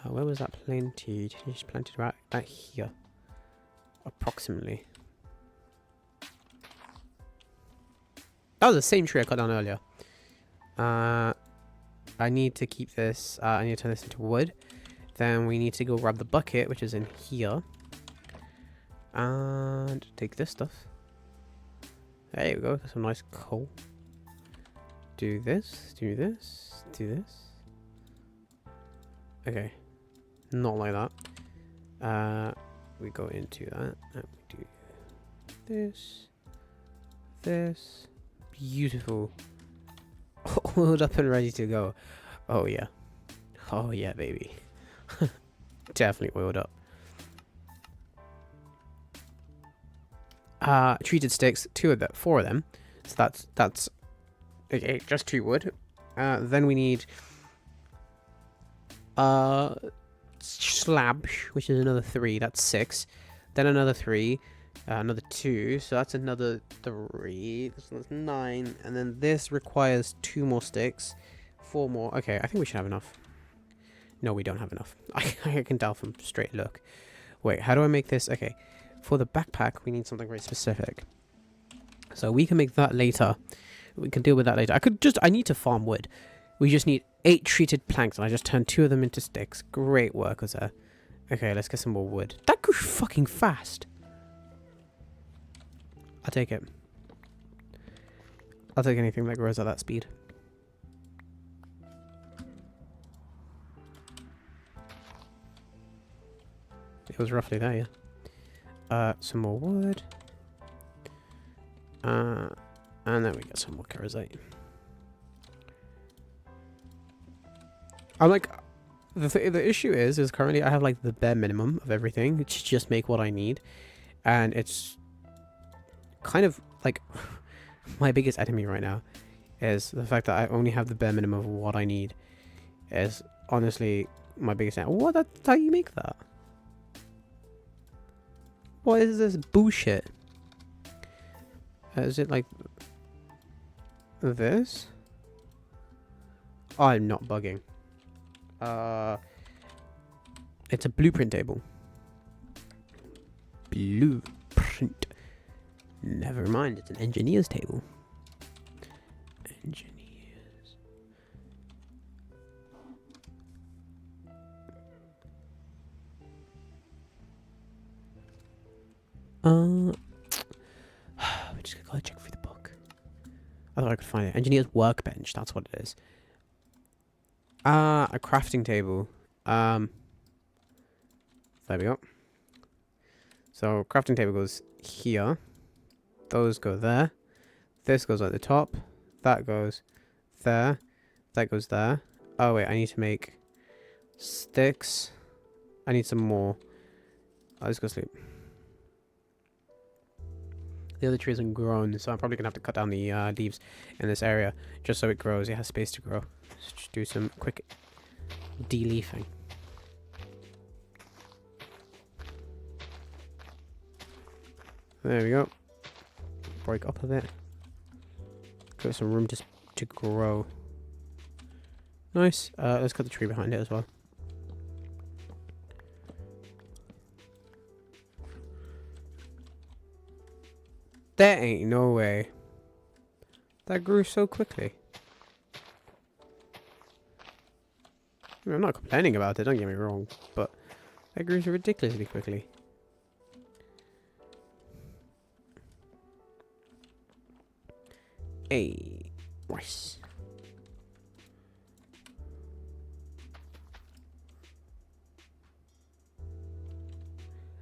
Speaker 2: Where was that planted? Just planted right here, approximately. That was the same tree I cut down earlier. I need to keep this. I need to turn this into wood. Then we need to go grab the bucket, which is in here. And take this stuff. There you go. That's some nice coal. Do this. Do this. Do this. Okay. Not like that. We go into that. And we do this. This. Beautiful. Oiled up and ready to go. Oh yeah. Oh yeah, baby. Definitely oiled up. Treated sticks, 4 of them. So that's okay, just 2 wood. Then we need slab, which is another 3, that's 6. Then another 3, another 2, so that's another 3, so that's 9, and then this requires 2 more sticks, 4 more. Okay, I think we should have enough. No, we don't have enough. I can tell from straight look. Wait, how do I make this? Okay, for the backpack, we need something very specific. So we can make that later. We can deal with that later. I need to farm wood. We just need 8 treated planks, and I just turned 2 of them into sticks. Great work, was there? Okay, let's get some more wood. That grew fucking fast. I'll take it. I'll take anything that grows at that speed. It was roughly there, yeah. Some more wood. And then we get some more kerosene. I'm like, the issue is currently I have like the bare minimum of everything to just make what I need, and it's kind of like my biggest enemy right now is the fact that I only have the bare minimum of what I need. Is honestly my biggest enemy. What? That's how you make that? What is this bullshit? Is it like this? I'm not bugging. It's a blueprint table. Blueprint. Never mind, it's an engineer's table. Engineers. We just gotta check through the book. I thought I could find it. Engineer's workbench, that's what it is. A crafting table. There we go. So crafting table goes here. Those go there. This goes at the top. That goes there. That goes there. Oh wait, I need to make sticks. I need some more. Let's go sleep. The other tree hasn't grown, so I'm probably gonna have to cut down the leaves in this area just so it grows. It has space to grow. Let's just do some quick de-leafing. There we go. Break up a bit. Give it some room to grow. Nice. Let's cut the tree behind it as well. There ain't no way. That grew so quickly. I mean, I'm not complaining about it, don't get me wrong, but that grew so ridiculously quickly. Hey, rice.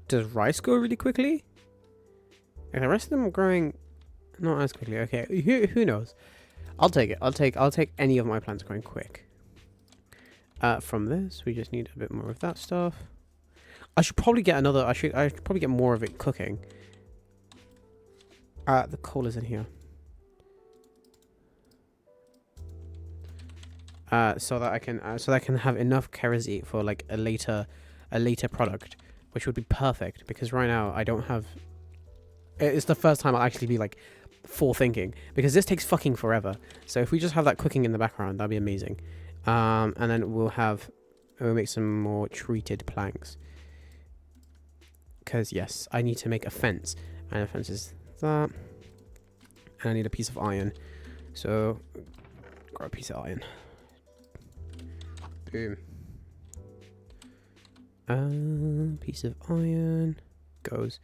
Speaker 2: Does rice grow really quickly? And the rest of them are growing not as quickly. Okay, who knows? I'll take it. I'll take any of my plants growing quick. From this, we just need a bit more of that stuff. I should probably get another. I should probably get more of it cooking. The coal is in here. So that I can have enough kerosene for like a later product, which would be perfect because right now I don't have. It's the first time I'll actually be like forethinking because this takes fucking forever. So if we just have that cooking in the background, that'd be amazing. And then we'll make some more treated planks. Because yes, I need to make a fence, and a fence is that. And I need a piece of iron. So grab a piece of iron. Boom. Piece of iron goes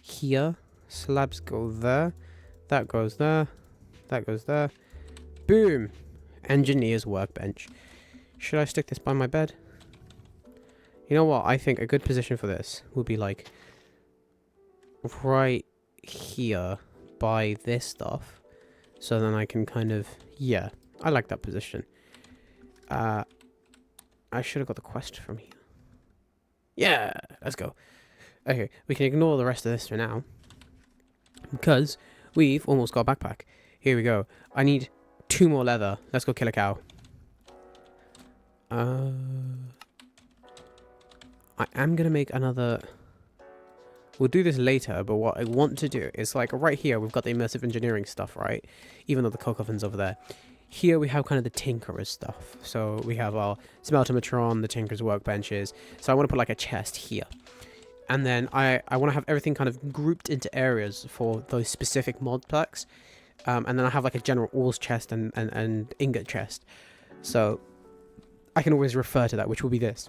Speaker 2: here. Slabs go there. That goes there. That goes there. Boom. Engineer's workbench. Should I stick this by my bed? You know what? I think a good position for this would be like right here by this stuff. So then I can kind of, yeah, I like that position. I should have got the quest from here. Yeah, let's go. Okay, we can ignore the rest of this for now. Because we've almost got a backpack. Here we go. I need 2 more leather. Let's go kill a cow. I am going to make another... We'll do this later, but what I want to do is like right here, we've got the immersive engineering stuff, right? Even though the coke oven's over there. Here we have kind of the tinkerer's stuff. So we have our smeltomatron, the tinkerer's workbenches. So I want to put like a chest here. And then I want to have everything kind of grouped into areas for those specific mod packs. And then I have like a general ores chest and ingot chest. So I can always refer to that, which will be this.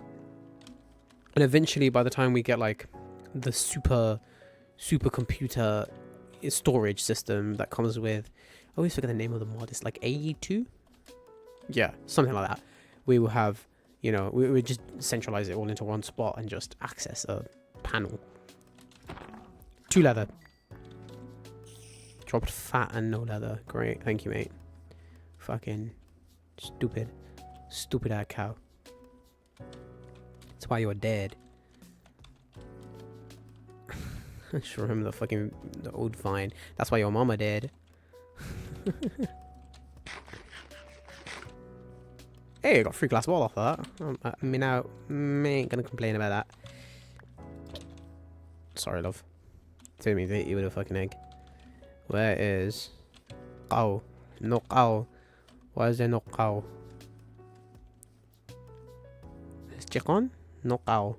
Speaker 2: And eventually, by the time we get like the super computer storage system that comes with, I always forget the name of the mod. It's like AE2? Yeah, something like that. We will have, you know, we would just centralize it all into one spot and just access a panel. 2 leather. Dropped fat and no leather. Great, thank you, mate. Fucking stupid ass cow. That's why you're dead. I just remember the old vine. That's why your mama dead. Hey, I got 3 glass wall off of that. I mean, I ain't gonna complain about that. Sorry, love. Didn't mean to hit you with a fucking egg. Where is cow? No cow. Why is there no cow? Is chicken? No cow.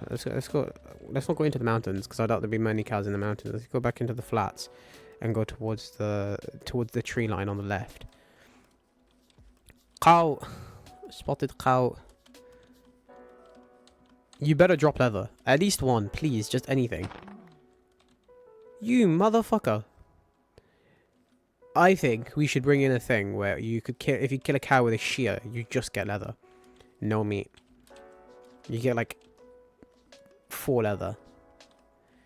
Speaker 2: Let's go. Let's not go into the mountains because I doubt there'll be many cows in the mountains. Let's go back into the flats and go towards the tree line on the left. Cow. Spotted cow. You better drop leather. At least one, please. Just anything. You motherfucker. I think we should bring in a thing where you could kill, if you kill a cow with a shear, you just get leather. No meat. You get like 4 leather.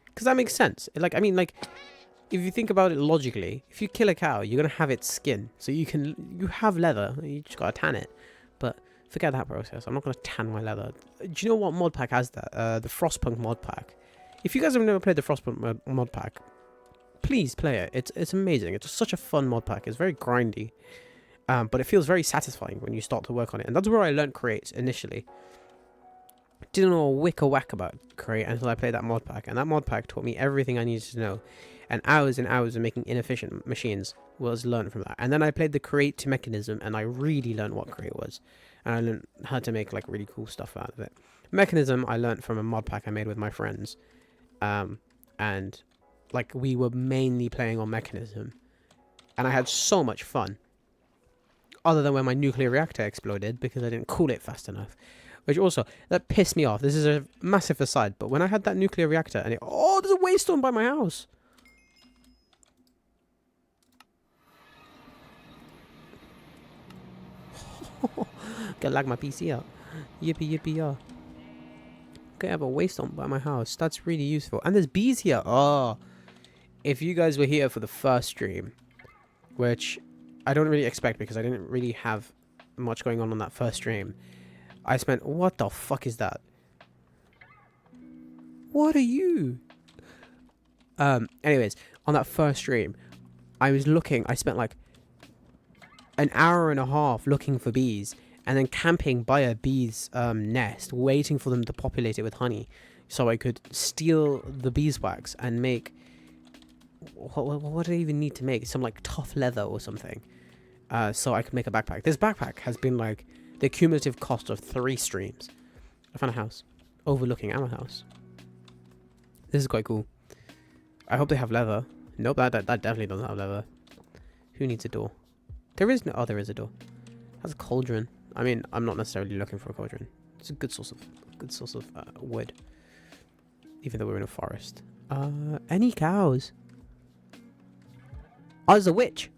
Speaker 2: Because that makes sense. Like, I mean, like, if you think about it logically, if you kill a cow, you're going to have its skin. So you have leather. You just got to tan it. But forget that process. I'm not going to tan my leather. Do you know what mod pack has that? The Frostpunk mod pack. If you guys have never played the Frostpunk mod pack, please play it. It's amazing. It's such a fun mod pack. It's very grindy. But it feels very satisfying when you start to work on it. And that's where I learned Create initially. Didn't know a wick or whack about Create until I played that mod pack. And that mod pack taught me everything I needed to know. And hours of making inefficient machines was learned from that. And then I played the Create mechanism and I really learned what Create was. And I learned how to make like really cool stuff out of it. Mechanism I learned from a mod pack I made with my friends. And like we were mainly playing on Mechanism. And I had so much fun. Other than when my nuclear reactor exploded because I didn't cool it fast enough. Which also, that pissed me off. This is a massive aside. But when I had that nuclear reactor and oh, there's a waystone by my house. Gonna lag my PC up. Yippee yippee yeah. Okay, I have a waystone by my house. That's really useful. And there's bees here. Oh. If you guys were here for the first stream, which I don't really expect because I didn't really have much going on that first stream. I spent... What the fuck is that? What are you? Anyways, on that first stream, I was looking... I spent like an hour and a half looking for bees and then camping by a bee's nest, waiting for them to populate it with honey so I could steal the beeswax and make... What do I even need to make? Some like tough leather or something. So I could make a backpack. This backpack has been like the cumulative cost of 3 streams. I found a house overlooking our house. This is quite cool. I hope they have leather. Nope, that definitely doesn't have leather. Who needs a door? There is no... Oh, there is a door. That's a cauldron. I mean, I'm not necessarily looking for a cauldron. It's a good source of wood. Even though we're in a forest. Any cows? Oh, there's a witch.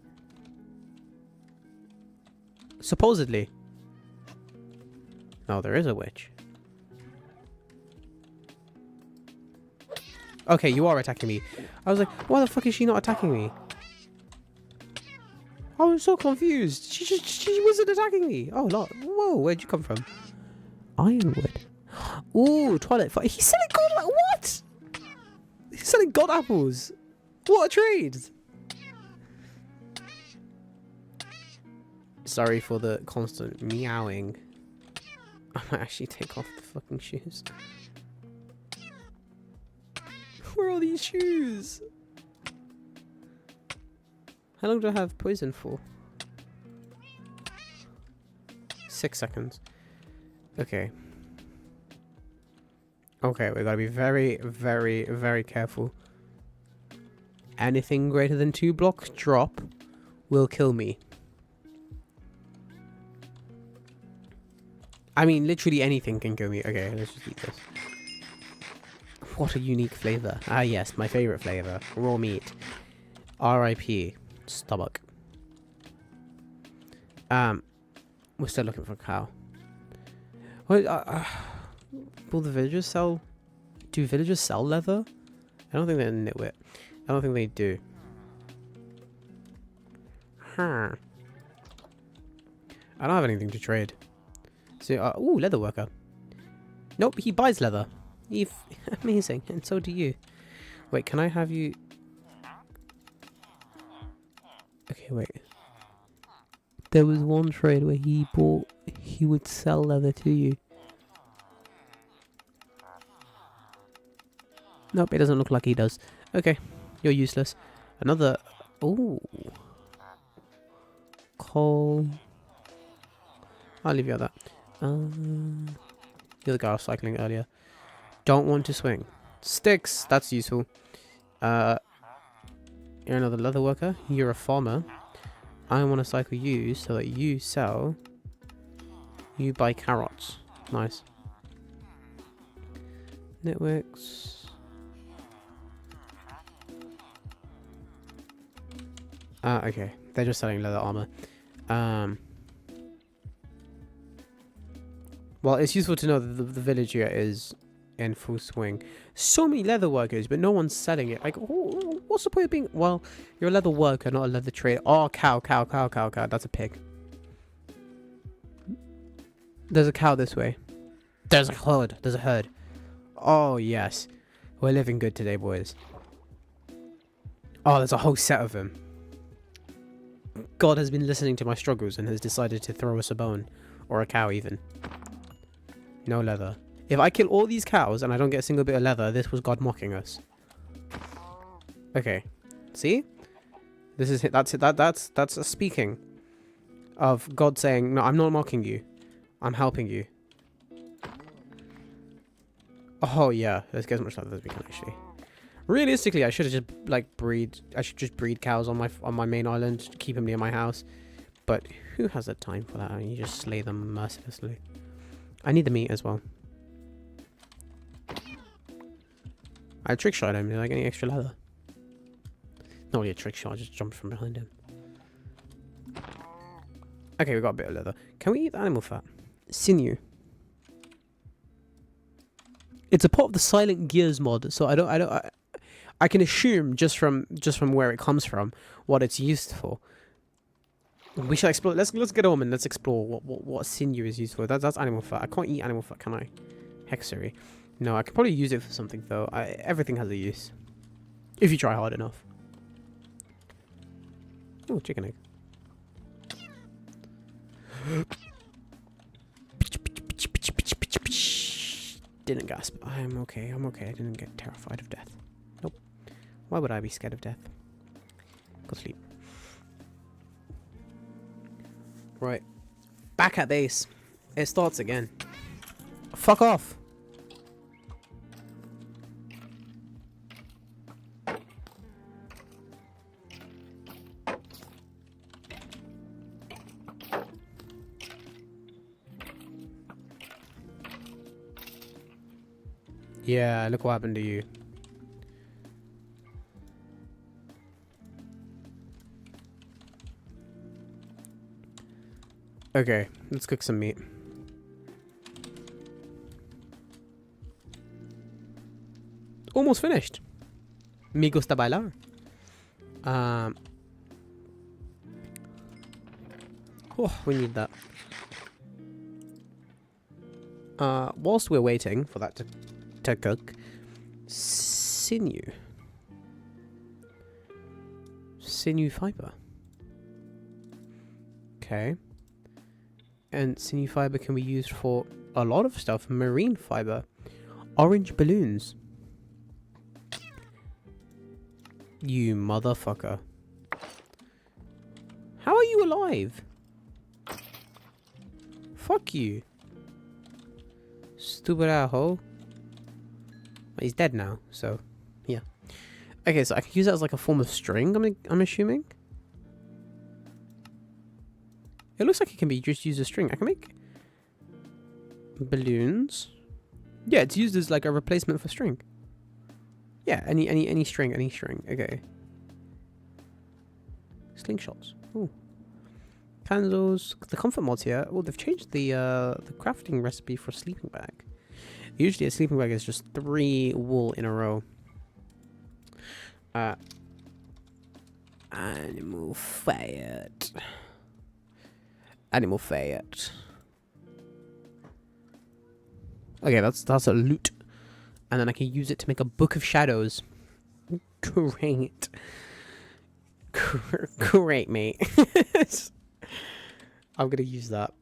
Speaker 2: Supposedly. No, there is a witch. Okay, you are attacking me. I was like, why the fuck is she not attacking me? I was so confused. She wasn't attacking me. Oh, Lord. Whoa, where'd you come from? Ironwood. Ooh, toilet. He's selling god... What? He's selling god apples. What a trade. Sorry for the constant meowing. I might actually take off the fucking shoes. Where are these shoes? How long do I have poison for? 6 seconds. Okay. Okay, we gotta be very, very, very careful. Anything greater than 2 blocks drop will kill me. I mean, literally anything can kill me. Okay, let's just eat this. What a unique flavor. Ah, yes, my favorite flavor. Raw meat. R.I.P. Stomach. We're still looking for a cow. Wait, will the villagers sell... Do villagers sell leather? I don't think they're nitwit. I don't think they do. Huh. I don't have anything to trade. So, ooh, leather worker. Nope, he buys leather. Amazing, and so do you. Wait, can I have you... Okay, wait. There was one trade where he would sell leather to you. Nope, it doesn't look like he does. Okay, you're useless. Another... Ooh. Coal. I'll leave you at that. The other guy was cycling earlier. Don't want to swing. Sticks, that's useful. You're another leather worker. You're a farmer. I want to cycle you so that you sell. You buy carrots. Nice. Networks. Okay. They're just selling leather armor. Well, it's useful to know that the village here is in full swing. So many leather workers, but no one's selling it. Like, what's the point of being... Well, you're a leather worker, not a leather trader. Oh, cow. That's a pig. There's a cow this way. There's a herd. Oh, yes. We're living good today, boys. Oh, there's a whole set of them. God has been listening to my struggles and has decided to throw us a bone. Or a cow, even. No leather. If I kill all these cows and I don't get a single bit of leather, this was God mocking us. Okay. See? This is it. That's a speaking of God saying, no, I'm not mocking you. I'm helping you. Oh yeah, let's get as much leather as we can actually. Realistically, I should have just breed cows on my main island, keep them near my house. But who has the time for that? I mean, you just slay them mercilessly. I need the meat as well. I trick shot him. Did I get any extra leather? Not really a trick shot. I just jumped from behind him. Okay, we got a bit of leather. Can we eat the animal fat? Sinew. It's a part of the Silent Gears mod, so I can assume just from where it comes from what it's used for. We should explore. Let's get on and let's explore what sinew is used for. That's animal fat. I can't eat animal fat, can I? Hexery. No, I can probably use it for something though. Everything has a use. If you try hard enough. Oh, chicken egg. Didn't gasp. I'm okay. I didn't get terrified of death. Nope. Why would I be scared of death? Go sleep. Right. Back at base. It starts again. Fuck off. Yeah, look what happened to you. Okay, let's cook some meat. Almost finished. Me gusta bailar. Oh, we need that. Whilst we're waiting for that to cook, sinew fiber. Okay. And sinew fiber can be used for a lot of stuff. Marine fiber, orange balloons. You motherfucker. you alive? Fuck you. Stupid asshole. He's dead now, so yeah. Okay, so I can use that as like a form of string, I'm assuming. It looks like it can be just used as string. I can make balloons. Yeah, it's used as like a replacement for string. Yeah, any string, any string. Okay. Slingshots. Ooh. Candles. The comfort mods here. Oh, they've changed the crafting recipe for a sleeping bag. Usually a sleeping bag is just 3 wool in a row. Animal fat. Animal fat. Okay, that's a loot. And then I can use it to make a book of shadows. Great. Great, mate. I'm gonna use that.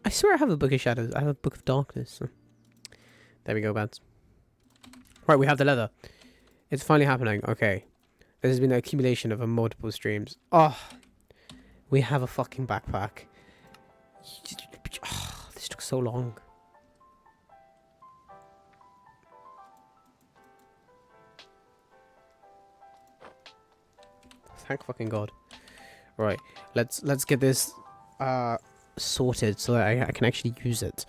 Speaker 2: I swear I have a book of shadows. I have a book of darkness. So. There we go, Bats. Right, we have the leather. It's finally happening. Okay. This has been an accumulation of multiple streams. Oh, we have a fucking backpack. Oh, this took so long. Thank fucking God. Right, let's get this sorted so that I can actually use it.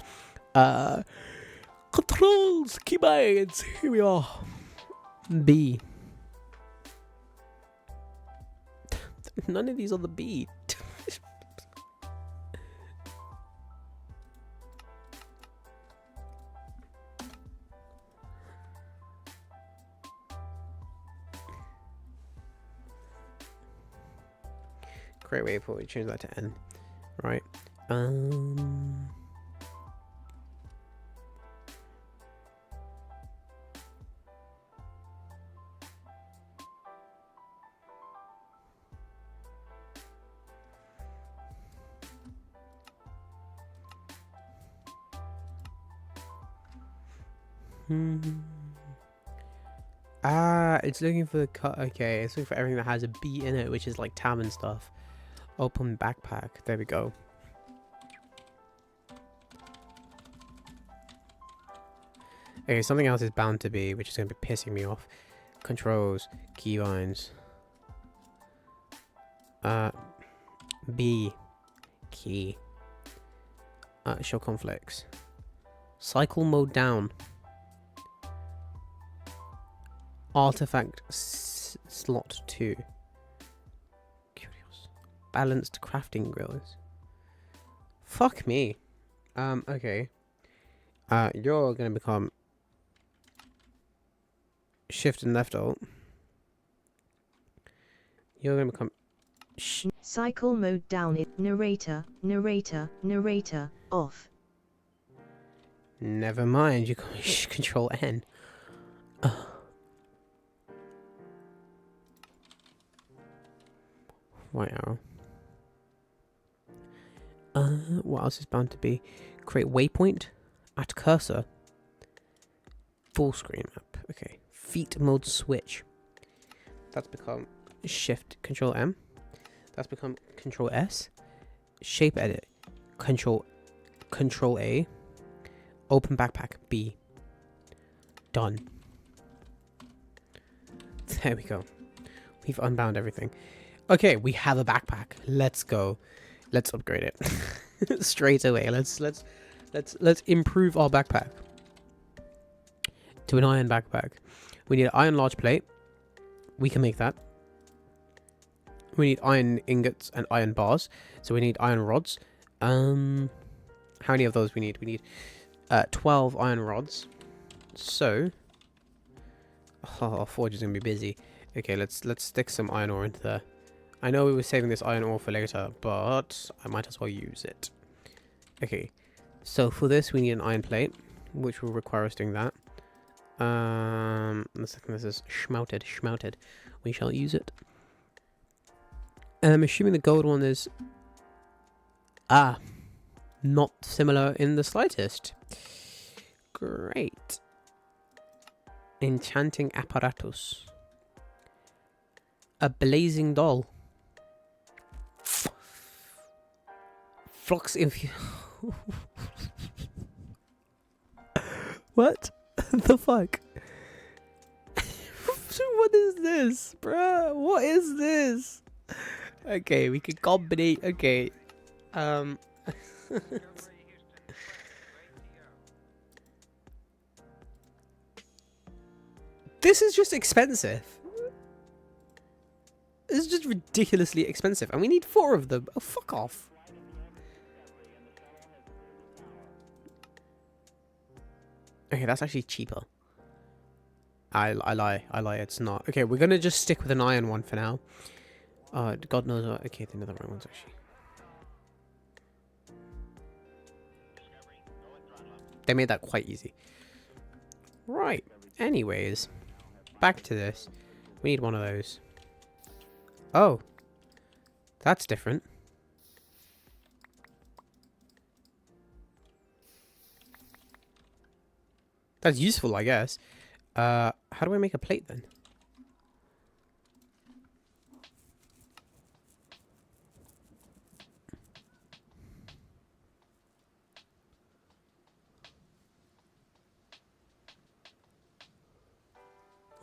Speaker 2: Controls, keyboards. Here we are. B. None of these are the B. Great way before we change that to N. Right. It's looking for the cut. Okay, it's looking for everything that has a B in it, which is like tab and stuff. Open backpack. There we go. Okay, something else is bound to be, which is going to be pissing me off. Controls, keybinds. B, key. Show conflicts. Cycle mode down. Artifact slot 2. Curious. Balanced crafting grills. Fuck me. Okay. You're gonna become shift and left alt. You're gonna become
Speaker 1: cycle mode down. Narrator off.
Speaker 2: Never mind, you can control N. White arrow. What else is bound to be? Create waypoint. Add cursor. Full screen map. Okay. Feet mode switch. That's become shift control M. That's become control S. Shape edit. Control A. Open backpack B. Done. There we go. We've unbound everything. Okay, we have a backpack. Let's go. Let's upgrade it straight away. Let's improve our backpack to an iron backpack. We need an iron large plate. We can make that. We need iron ingots and iron bars. So we need iron rods. How many of those we need? We need 12 iron rods. So, our forge is gonna be busy. Okay, let's stick some iron ore into there. I know we were saving this iron ore for later, but I might as well use it. Okay, so for this we need an iron plate, which will require us doing that. The second this is schmelted, we shall use it. And I'm assuming the gold one is not similar in the slightest. Great. Enchanting apparatus. A blazing doll. Flux infusion. What the fuck? What is this, bruh? What is this? Okay, we can combine. Okay, this is just expensive. This is just ridiculously expensive, and we need 4 of them. Oh, fuck off. Okay, that's actually cheaper. I lie. It's not. Okay, we're gonna just stick with an iron one for now. God knows what. Okay, they're not the right ones actually. They made that quite easy. Right. Anyways, back to this. We need one of those. Oh, that's different. That's useful, I guess. How do I make a plate then?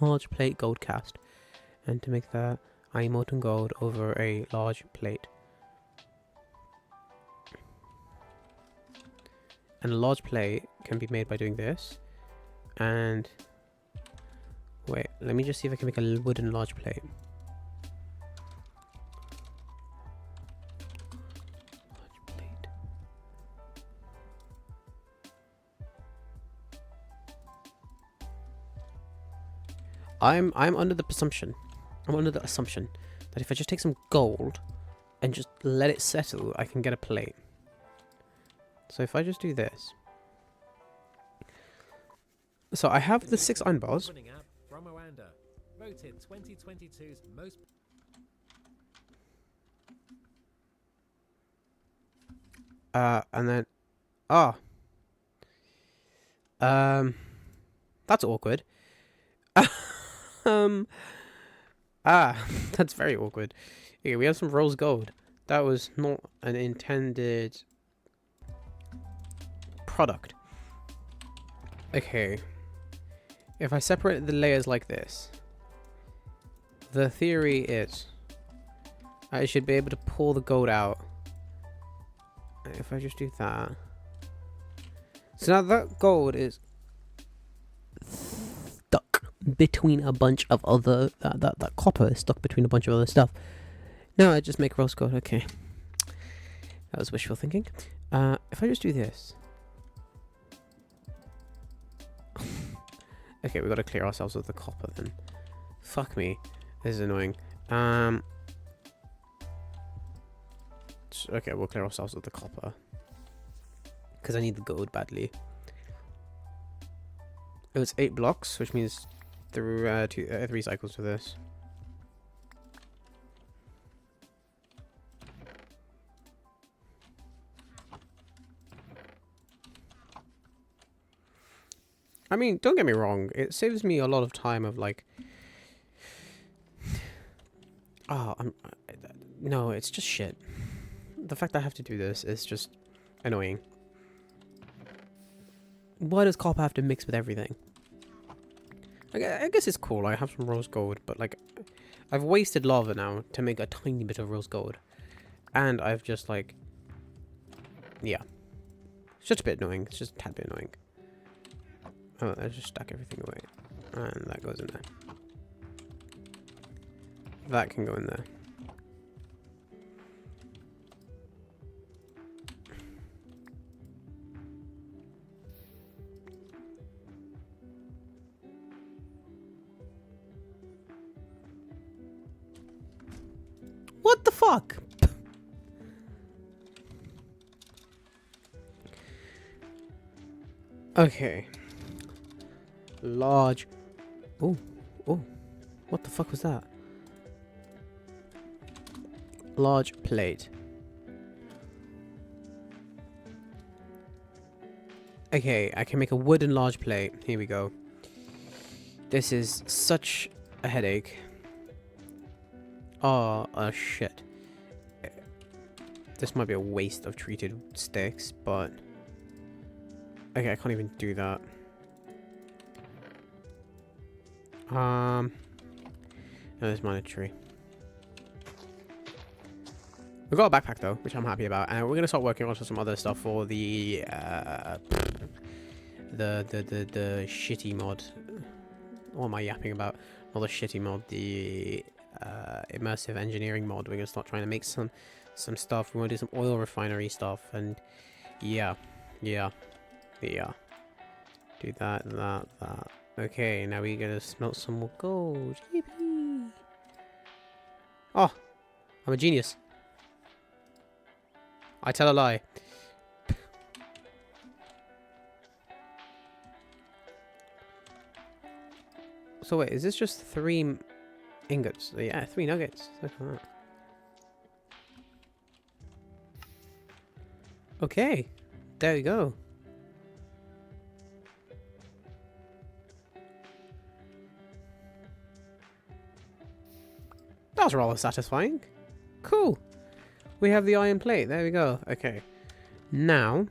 Speaker 2: Large plate gold cast. And to make that, I need molten gold over a large plate. And a large plate can be made by doing this. And wait, let me just see if I can make a wooden large plate. Large plate. I'm under the assumption. I'm under the assumption that if I just take some gold and just let it settle, I can get a plate. So if I just do this. So I have the 6 iron bars.
Speaker 3: Voted 2022's most
Speaker 2: And then that's awkward. That's very awkward. Okay, we have some rose gold. That was not an intended product. Okay. If I separate the layers like this, the theory is I should be able to pull the gold out. If I just do that. So now that gold is stuck between a bunch of other... That copper is stuck between a bunch of other stuff. No, I just make rose gold. Okay. That was wishful thinking. If I just do this... Okay, we got to clear ourselves of the copper then. Fuck me. This is annoying. Okay, we'll clear ourselves of the copper. Because I need the gold badly. Oh, it's 8 blocks, which means 3 cycles for this. I mean, don't get me wrong. It saves me a lot of time of like... No, it's just shit. The fact that I have to do this is just annoying. Why does copper have to mix with everything? I guess it's cool. I have some rose gold, but like... I've wasted lava now to make a tiny bit of rose gold. And I've just like... Yeah. It's just a bit annoying. It's just a tad bit annoying. Oh, let's just stack everything away. And that goes in there. That can go in there. What the fuck? Okay. Large. Oh, what the fuck was that? Large plate. Okay, I can make a wooden large plate. Here we go. This is such a headache. Oh, shit. This This might be a waste of treated sticks, but... Okay, I can't even do that. No, there's mine a tree. We've got a backpack though, which I'm happy about, and we're gonna start working on some other stuff for the shitty mod. What am I yapping about? Not the shitty mod, the immersive engineering mod. We're gonna start trying to make some stuff. We want to do some oil refinery stuff, and yeah. Do that. Okay, now we're gonna smelt some more gold. Yippee! Oh, I'm a genius. I tell a lie. So wait, is this just 3 ingots? Yeah, 3 nuggets. Look at that. Okay, there we go. That was rather satisfying. Cool. We have the iron plate. There we go. Okay. Now,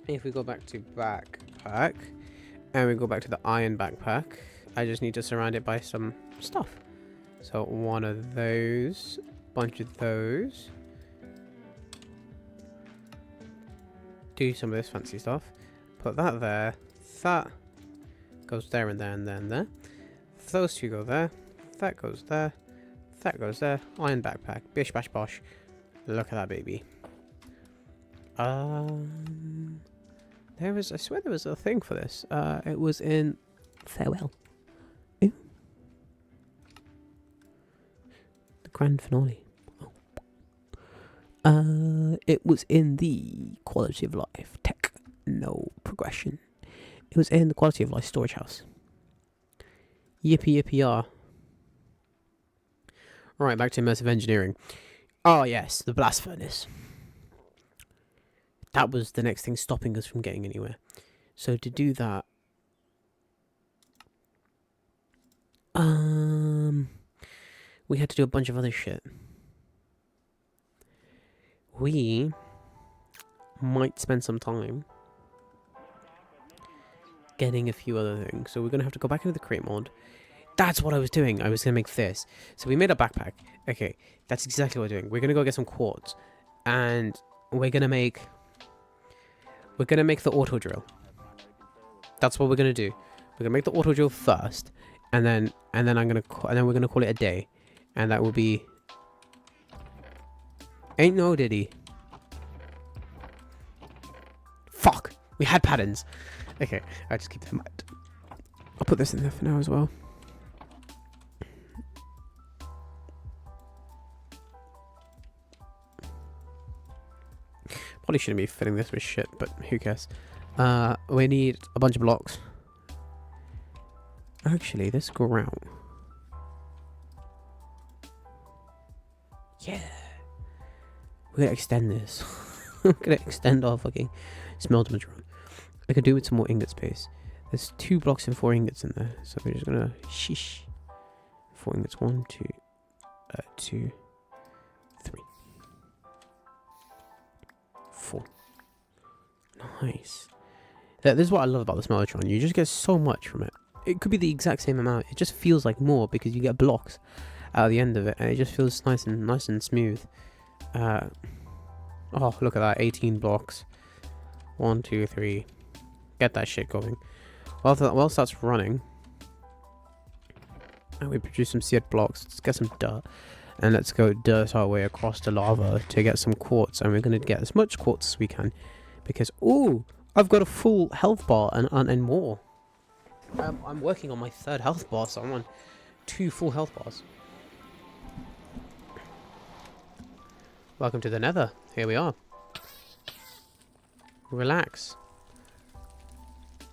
Speaker 2: if we go back to backpack, and we go back to the iron backpack, I just need to surround it by some stuff. So 1 of those, bunch of those. Do some of this fancy stuff. Put that there. That goes there and there and there and there. Those 2 go there. That goes there. That goes there. Iron backpack. Bish bash bosh. Look at that baby. I swear there was a thing for this. It was in Farewell. Ooh. The grand finale. Oh. It was in the quality of life tech. No progression. It was in the quality of life storage house. Yippee yippee yah. Right, back to immersive engineering. Oh yes, the blast furnace. That was the next thing stopping us from getting anywhere. So to do that, we had to do a bunch of other shit. We might spend some time getting a few other things. So we're gonna have to go back into the crate mod. That's what I was doing. I was going to make this. So we made a backpack. Okay, that's exactly what we're doing. We're going to go get some quartz. And we're going to make the auto drill. That's what we're going to do. We're going to make the auto drill first. And then we're going to call it a day. And that will be... Ain't no diddy. Fuck. We had patterns. Okay, I just keep them out. I'll put this in there for now as well. Probably shouldn't be filling this with shit, but who cares? We need a bunch of blocks. Actually, this ground. Yeah. We're gonna extend this. We're gonna extend our fucking smelter run. I could do with some more ingot space. There's 2 blocks and 4 ingots in there, so we're just gonna sheesh. 4 ingots. 1, 2, 2, 3, 4. Nice. This is what I love about the smeltron. You just get so much from it. It could be the exact same amount. It just feels like more because you get blocks out of the end of it, and it just feels nice and smooth. Oh, look at that! 18 blocks. 1, 2, 3. Get that shit going. Whilst that's running, and we produce some seared blocks. Let's get some dirt, and let's go dirt our way across the lava to get some quartz. And we're gonna get as much quartz as we can, because ooh, I've got a full health bar and more. I'm working on my 3rd health bar, so I'm on 2 full health bars. Welcome to the Nether. Here we are. Relax.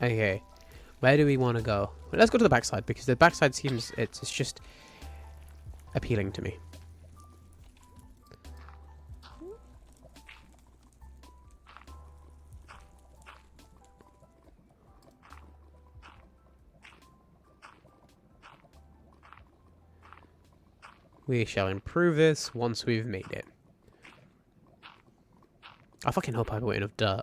Speaker 2: Okay, where do we want to go? Well, let's go to the backside, because the backside seems it's just appealing to me. We shall improve this once we've made it. I fucking hope I have enough dirt.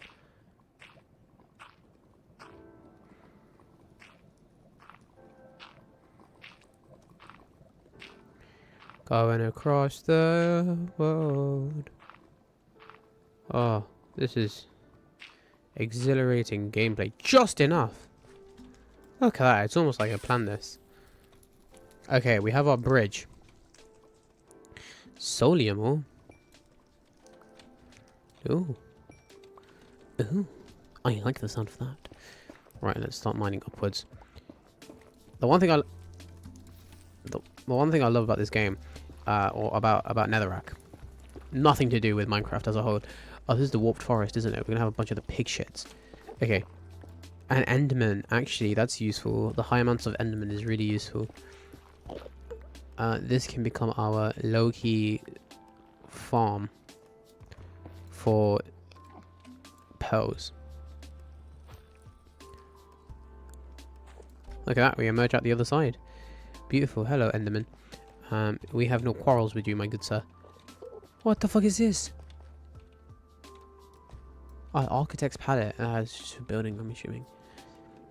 Speaker 2: Going across the world. Oh, this is exhilarating gameplay. Just enough. Look at that. It's almost like I planned this. Okay, we have our bridge. Solium ore. Ooh. Ooh. I like the sound of that. Right, let's start mining upwards. The one thing I love about this game, or about Netherrack, nothing to do with Minecraft as a whole. Oh, this is the warped forest, isn't it? We're gonna have a bunch of the pig shits. Okay. An Enderman, actually, that's useful. The high amounts of Enderman is really useful. This can become our low-key farm for pearls. Look at that, we emerge out the other side. Beautiful. Hello, Enderman. We have no quarrels with you, my good sir. What the fuck is this? Oh, architect's palette. It's just for building, I'm assuming.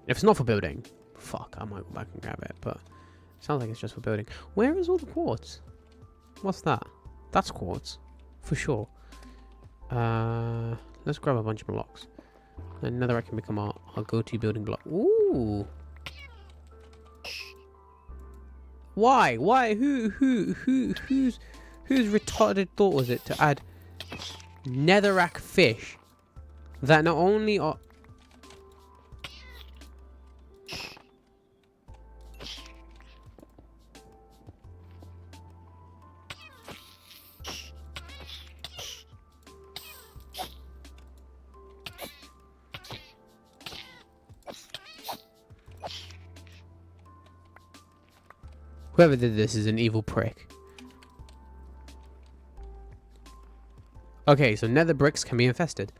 Speaker 2: If it's not for building, fuck, I might go back and grab it, but it sounds like it's just for building. Where is all the quartz? What's that? That's quartz. For sure. Let's grab a bunch of blocks. Another I can become our go-to building block. Ooh. Why? Why? Whose retarded thought was it to add netherrack fish that not only are... Whoever did this is an evil prick. Okay, so nether bricks can be infested.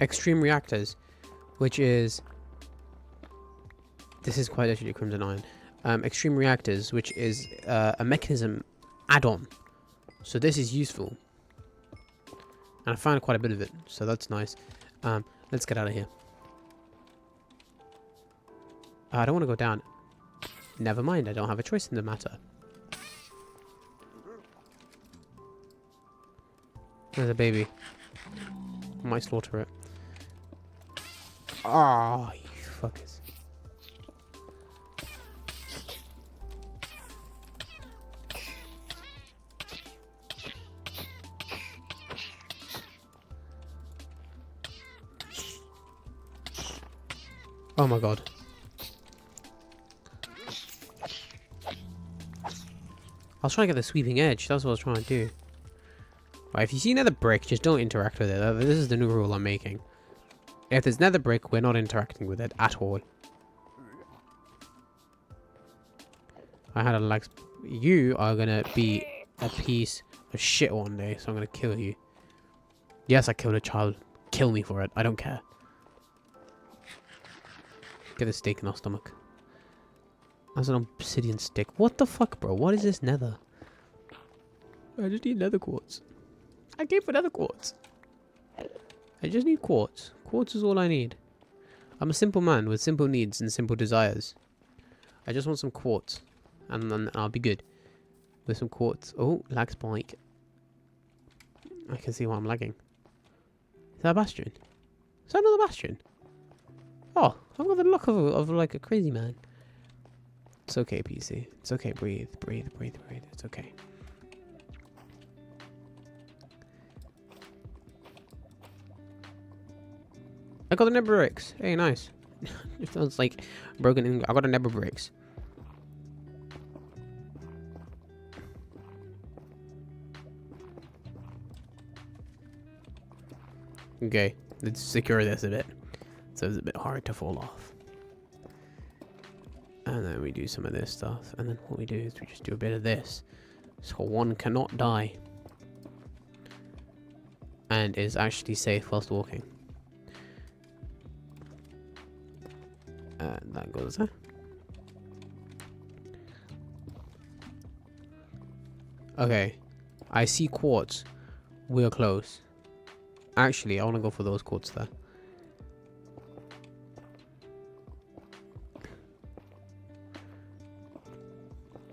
Speaker 2: Extreme reactors, which is... This is quite literally Crimson Iron. Extreme reactors, which is a mechanism add-on. So this is useful. And I found quite a bit of it, so that's nice. Let's get out of here. I don't want to go down. Never mind, I don't have a choice in the matter. There's a baby. I might slaughter it. Ah, you fuckers. Oh my god. I was trying to get the sweeping edge. That's what I was trying to do. Right, if you see nether brick, just don't interact with it. This is the new rule I'm making. If there's nether brick, we're not interacting with it at all. I had a lag. You are gonna be a piece of shit one day, so I'm gonna kill you. Yes, I killed a child. Kill me for it. I don't care. Get a steak in our stomach. That's an obsidian stick. What the fuck, bro? What is this nether? I just need nether quartz. I came for nether quartz. I just need quartz. Quartz is all I need. I'm a simple man with simple needs and simple desires. I just want some quartz. And then I'll be good. With some quartz. Oh, lag spike. I can see why I'm lagging. Is that a bastion? Is that another bastion? Oh, I've got the luck of like a crazy man. It's okay, PC. It's okay. Breathe, breathe, breathe, breathe. It's okay. I got the nether bricks. Hey, nice. It sounds like broken in. I got a nether bricks. Okay, let's secure this a bit. So it's a bit hard to fall off. And then we do some of this stuff. And then what we do is we just do a bit of this. So one cannot die. And is actually safe whilst walking. And that goes there. Okay. I see quartz. We're close. Actually, I want to go for those quartz there.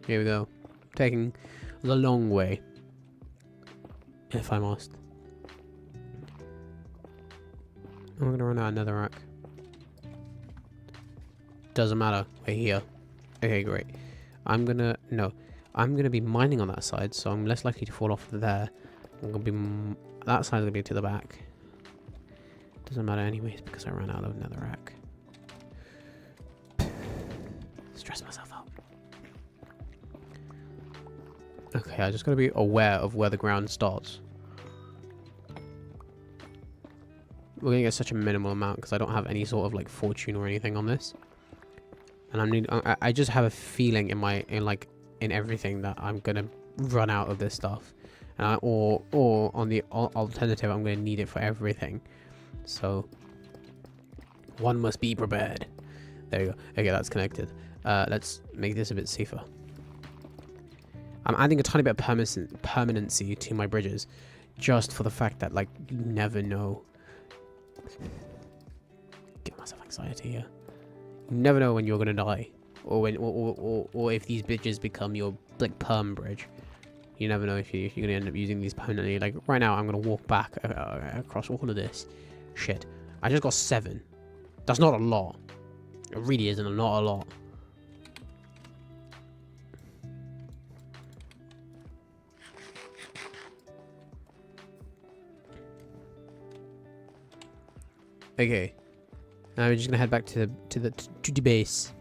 Speaker 2: Here we go. Taking the long way. If I must. I'm gonna run out another rack. Doesn't matter. We're here. Okay, great. I'm gonna be mining on that side, so I'm less likely to fall off there. I'm gonna be that side's gonna be to the back. Doesn't matter anyways because I ran out of another rack. Stress myself out. Okay, I just gotta be aware of where the ground starts. We're gonna get such a minimal amount because I don't have any sort of like fortune or anything on this, and I just have a feeling in everything that I'm gonna run out of this stuff, and or on the alternative I'm gonna need it for everything. So one must be prepared. There you go. Okay, that's connected. Let's make this a bit safer. I'm adding a tiny bit of permanency to my bridges, just for the fact that like you never know. Give myself anxiety here. You never know when you're gonna die, or when, or if these bridges become your like perm bridge. You never know if you're gonna end up using these permanently. Like right now, I'm gonna walk back across all of this. Shit, I just got 7. That's not a lot. It really isn't not a lot. Okay, now we're just gonna head back to the base.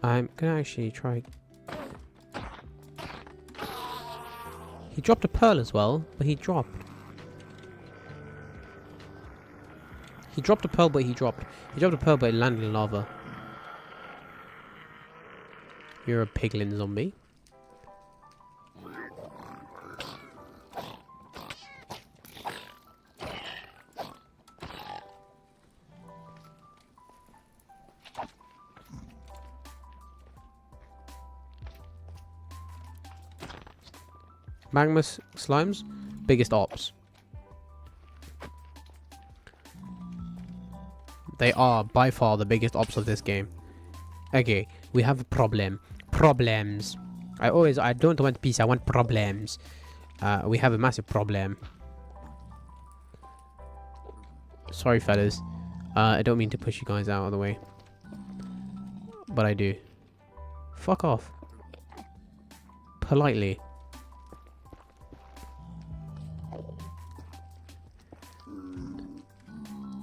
Speaker 2: I'm gonna actually try. He dropped a pearl as well, but he dropped. He dropped a pearl, but he dropped. He dropped a pearl, but it landed in lava. You're a piglin zombie. Magma slimes, biggest ops. They are by far the biggest ops of this game. Okay, we have a problem. Problems. I don't want peace, I want problems. We have a massive problem. Sorry, fellas. I don't mean to push you guys out of the way. But I do. Fuck off. Politely.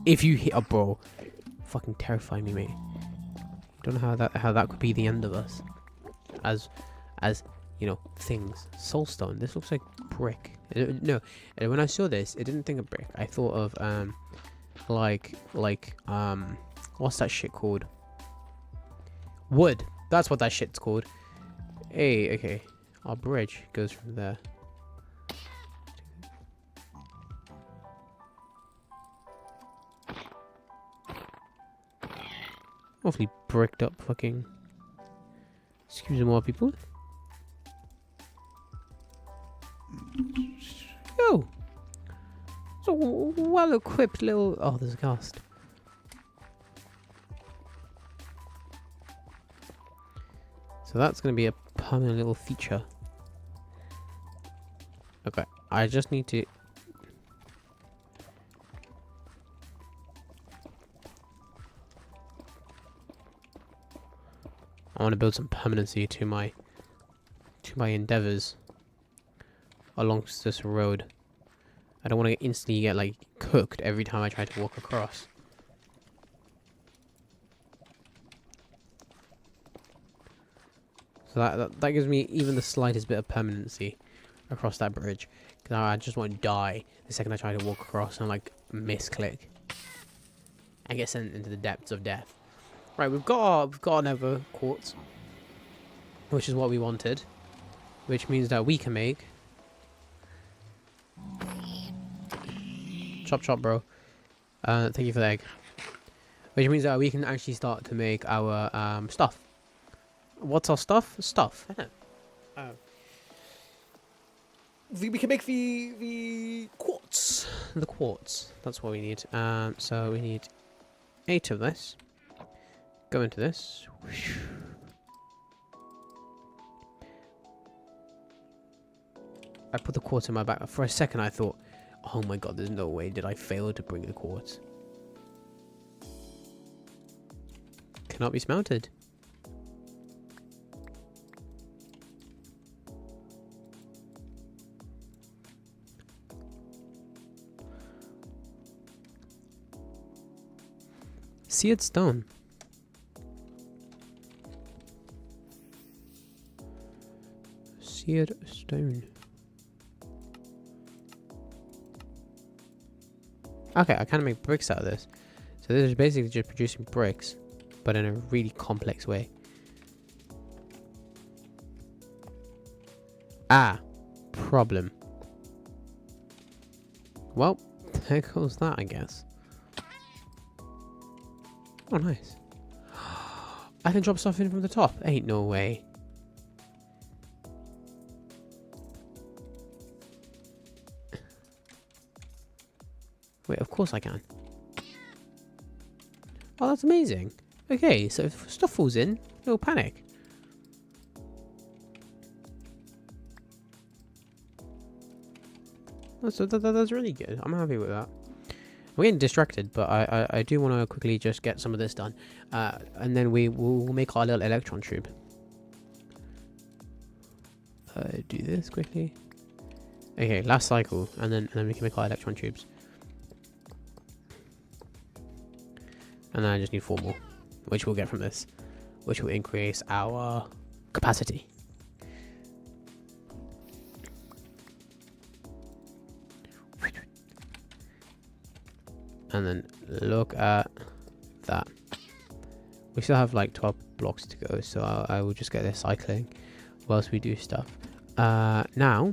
Speaker 2: If you hit a bro, fucking terrify me, mate. Don't know how that could be the end of us. As you know, things. Soulstone. This looks like brick. No, when I saw this, it didn't think of brick. I thought of what's that shit called? Wood. That's what that shit's called. Hey, okay. Our bridge goes from there. Awfully bricked up fucking. Excuse me, more people. Yo! It's a well equipped little. Oh, there's a ghast. So that's going to be a permanent little feature. Okay, I just need to. I want to build some permanency to my endeavors along this road. I don't want to instantly get like cooked every time I try to walk across. So that gives me even the slightest bit of permanency across that bridge, because I just won't die the second I try to walk across and like misclick and get sent into the depths of death. Right, we've got another quartz, which is what we wanted, which means that we can make chop chop, bro. Thank you for the egg. Which means that we can actually start to make our stuff. What's our stuff? Stuff. I don't know. we can make the quartz. The quartz. That's what we need. So we need 8 of this. Go into this. I put the quartz in my back. For a second I thought, oh my god, there's no way did I fail to bring the quartz. Cannot be smelted. Seared stone. Seared stone. Okay, I can make bricks out of this. So this is basically just producing bricks, but in a really complex way. Ah, problem. Well, there goes that, I guess. Oh, nice. I can drop stuff in from the top. Ain't no way. Wait, of course I can. Oh, that's amazing. Okay, so if stuff falls in, no panic. That's really good. I'm happy with that. I'm getting distracted, but I do want to quickly just get some of this done. And then we'll make our little electron tube. Do this quickly. Okay, last cycle, and then we can make our electron tubes. And then I just need 4 more, which we'll get from this, which will increase our capacity. And then look at that. We still have like 12 blocks to go, so I will just get this cycling whilst we do stuff. Now,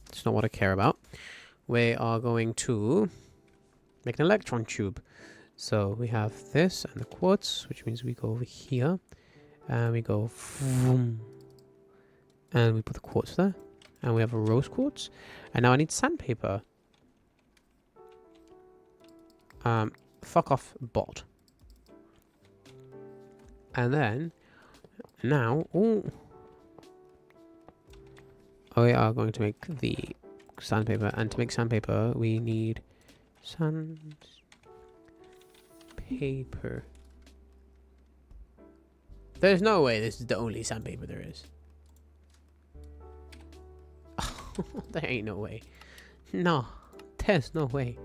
Speaker 2: it's not what I care about. We are going to make an electron tube. So we have this and the quartz, which means we go over here and we go vroom, and we put the quartz there, and we have a rose quartz. And now I need sandpaper. Fuck off, bot. And then now we are going to make the sandpaper, and to make sandpaper we need sandpaper. There's no way this is the only sandpaper there is. There ain't no way. No, there's no way.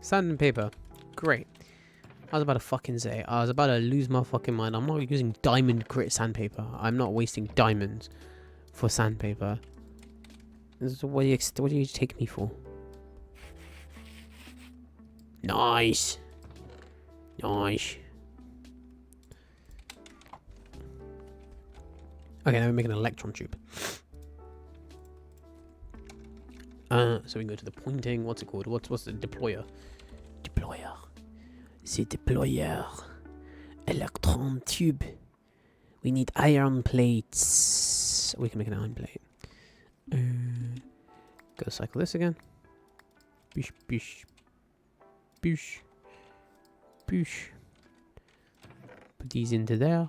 Speaker 2: Sand and paper. Great. I was about to fucking say. I was about to lose my fucking mind. I'm not using diamond grit sandpaper. I'm not wasting diamonds for sandpaper. What do you take me for? Nice. Nice. Okay, now we're making an electron tube. So we can go to the pointing. What's it called? What's the deployer? Deployer. C'est deployer. Electron tube. We need iron plates. We can make an iron plate. Go cycle this again. Bish, bish. Bish. Bish. Put these into there.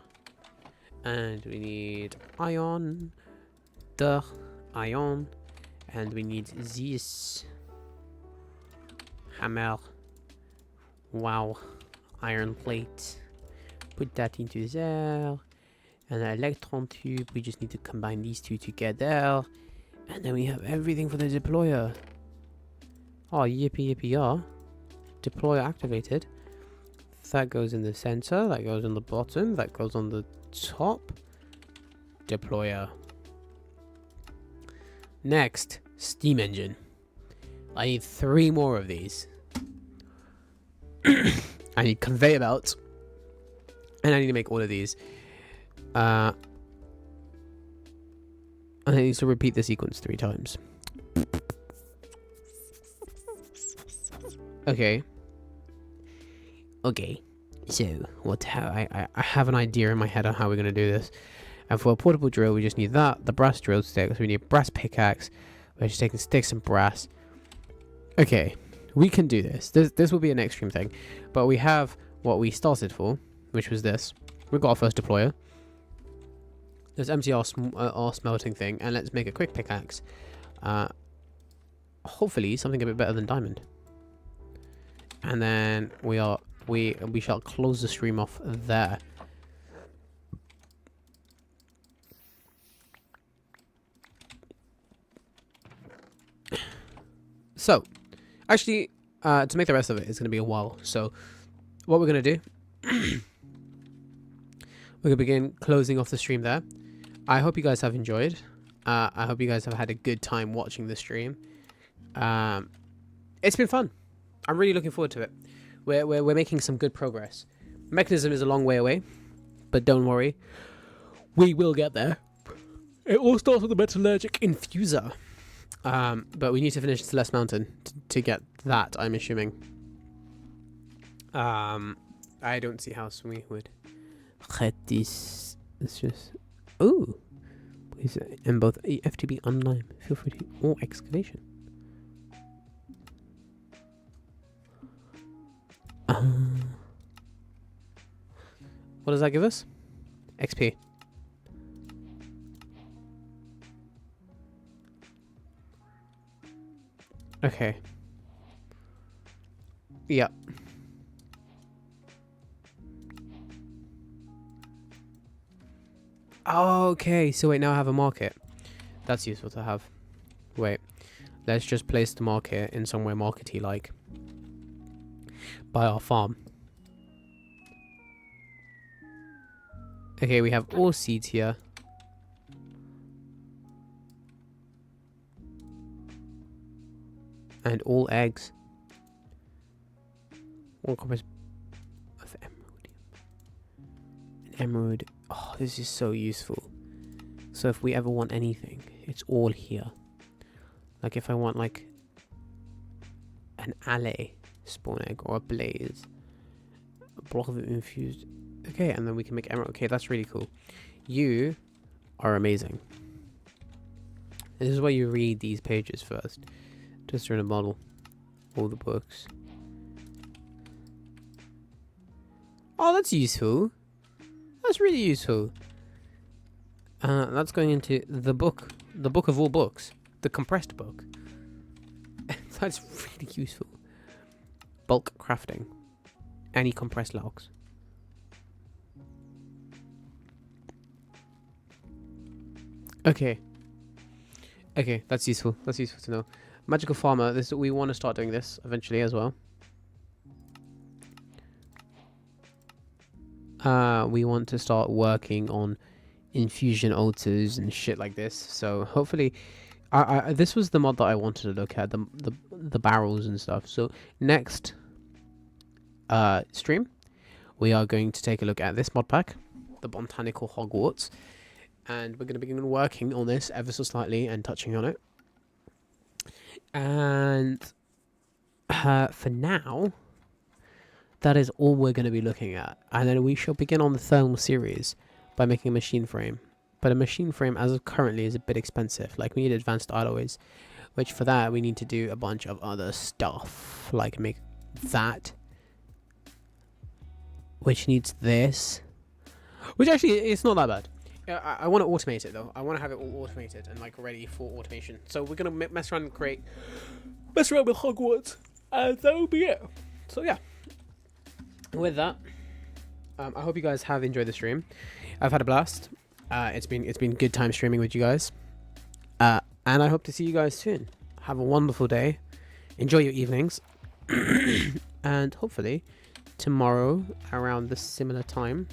Speaker 2: And we need iron. Iron. And we need this hammer. Wow. Iron plate. Put that into there. And an electron tube. We just need to combine these two together. And then we have everything for the deployer. Oh, yippee yippee yah. Deployer activated. That goes in the center. That goes on the bottom. That goes on the top. Deployer. Next, steam engine. I need 3 more of these. I need conveyor belts. And I need to make all of these. And I need to repeat the sequence 3 times. Okay. Okay. So, I have an idea in my head on how we're going to do this. And for a portable drill, we just need that, the brass drill sticks, we need a brass pickaxe, we're just taking sticks and brass. Okay, we can do this. This will be an extreme thing. But we have what we started for, which was this. We've got our first deployer. Let's empty our smelting thing, and let's make a quick pickaxe. Hopefully something a bit better than diamond. And then we shall close the stream off there. So, actually, to make the rest of it, it's going to be a while. So, what we're going to do, we're going to begin closing off the stream there. I hope you guys have enjoyed. I hope you guys have had a good time watching the stream. It's been fun. I'm really looking forward to it. We're making some good progress. Mechanism is a long way away, but don't worry. We will get there. It all starts with the metallurgic infuser. But we need to finish Celeste Mountain to get that, I'm assuming. I don't see how we would get this. It's just... Ooh! Please, and both FTB online. Feel free to... Oh, excavation. What does that give us? XP. Okay. Yeah. Okay, so wait, now I have a market. That's useful to have. Wait. Let's just place the market in somewhere markety like. By our farm. Okay, we have all seeds here. And all eggs. One copper of emerald. An emerald. Oh, this is so useful. So if we ever want anything, it's all here. Like if I want like an alley spawn egg or a blaze. A block of it infused. Okay, and then we can make emerald. Okay, that's really cool. You are amazing. This is why you read these pages first. Just in a model. All the books. Oh, that's useful. That's really useful. That's going into the book. The book of all books. The compressed book. That's really useful. Bulk crafting. Any compressed logs. Okay. Okay, that's useful. That's useful to know. Magical farmer. This we want to start doing this eventually as well. We want to start working on infusion altars and shit like this. So hopefully, this was the mod that I wanted to look at, the barrels and stuff. So next stream, we are going to take a look at this mod pack, the Botanical Hogwarts, and we're going to begin working on this ever so slightly and touching on it. And for now, that is all we're going to be looking at. And then we shall begin on the thermal series by making a machine frame. But a machine frame, as of currently, is a bit expensive. Like, we need advanced alloys, which for that, we need to do a bunch of other stuff. Like, make that, which needs this. Which actually, it's not that bad. I want to automate it though. I want to have it all automated and like ready for automation. So we're gonna mess around and mess around with Hogwarts, and that will be it. So yeah. With that, I hope you guys have enjoyed the stream. I've had a blast. It's been good time streaming with you guys. And I hope to see you guys soon. Have a wonderful day. Enjoy your evenings, and hopefully tomorrow around the similar time,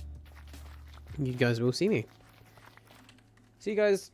Speaker 2: you guys will see me. See you guys.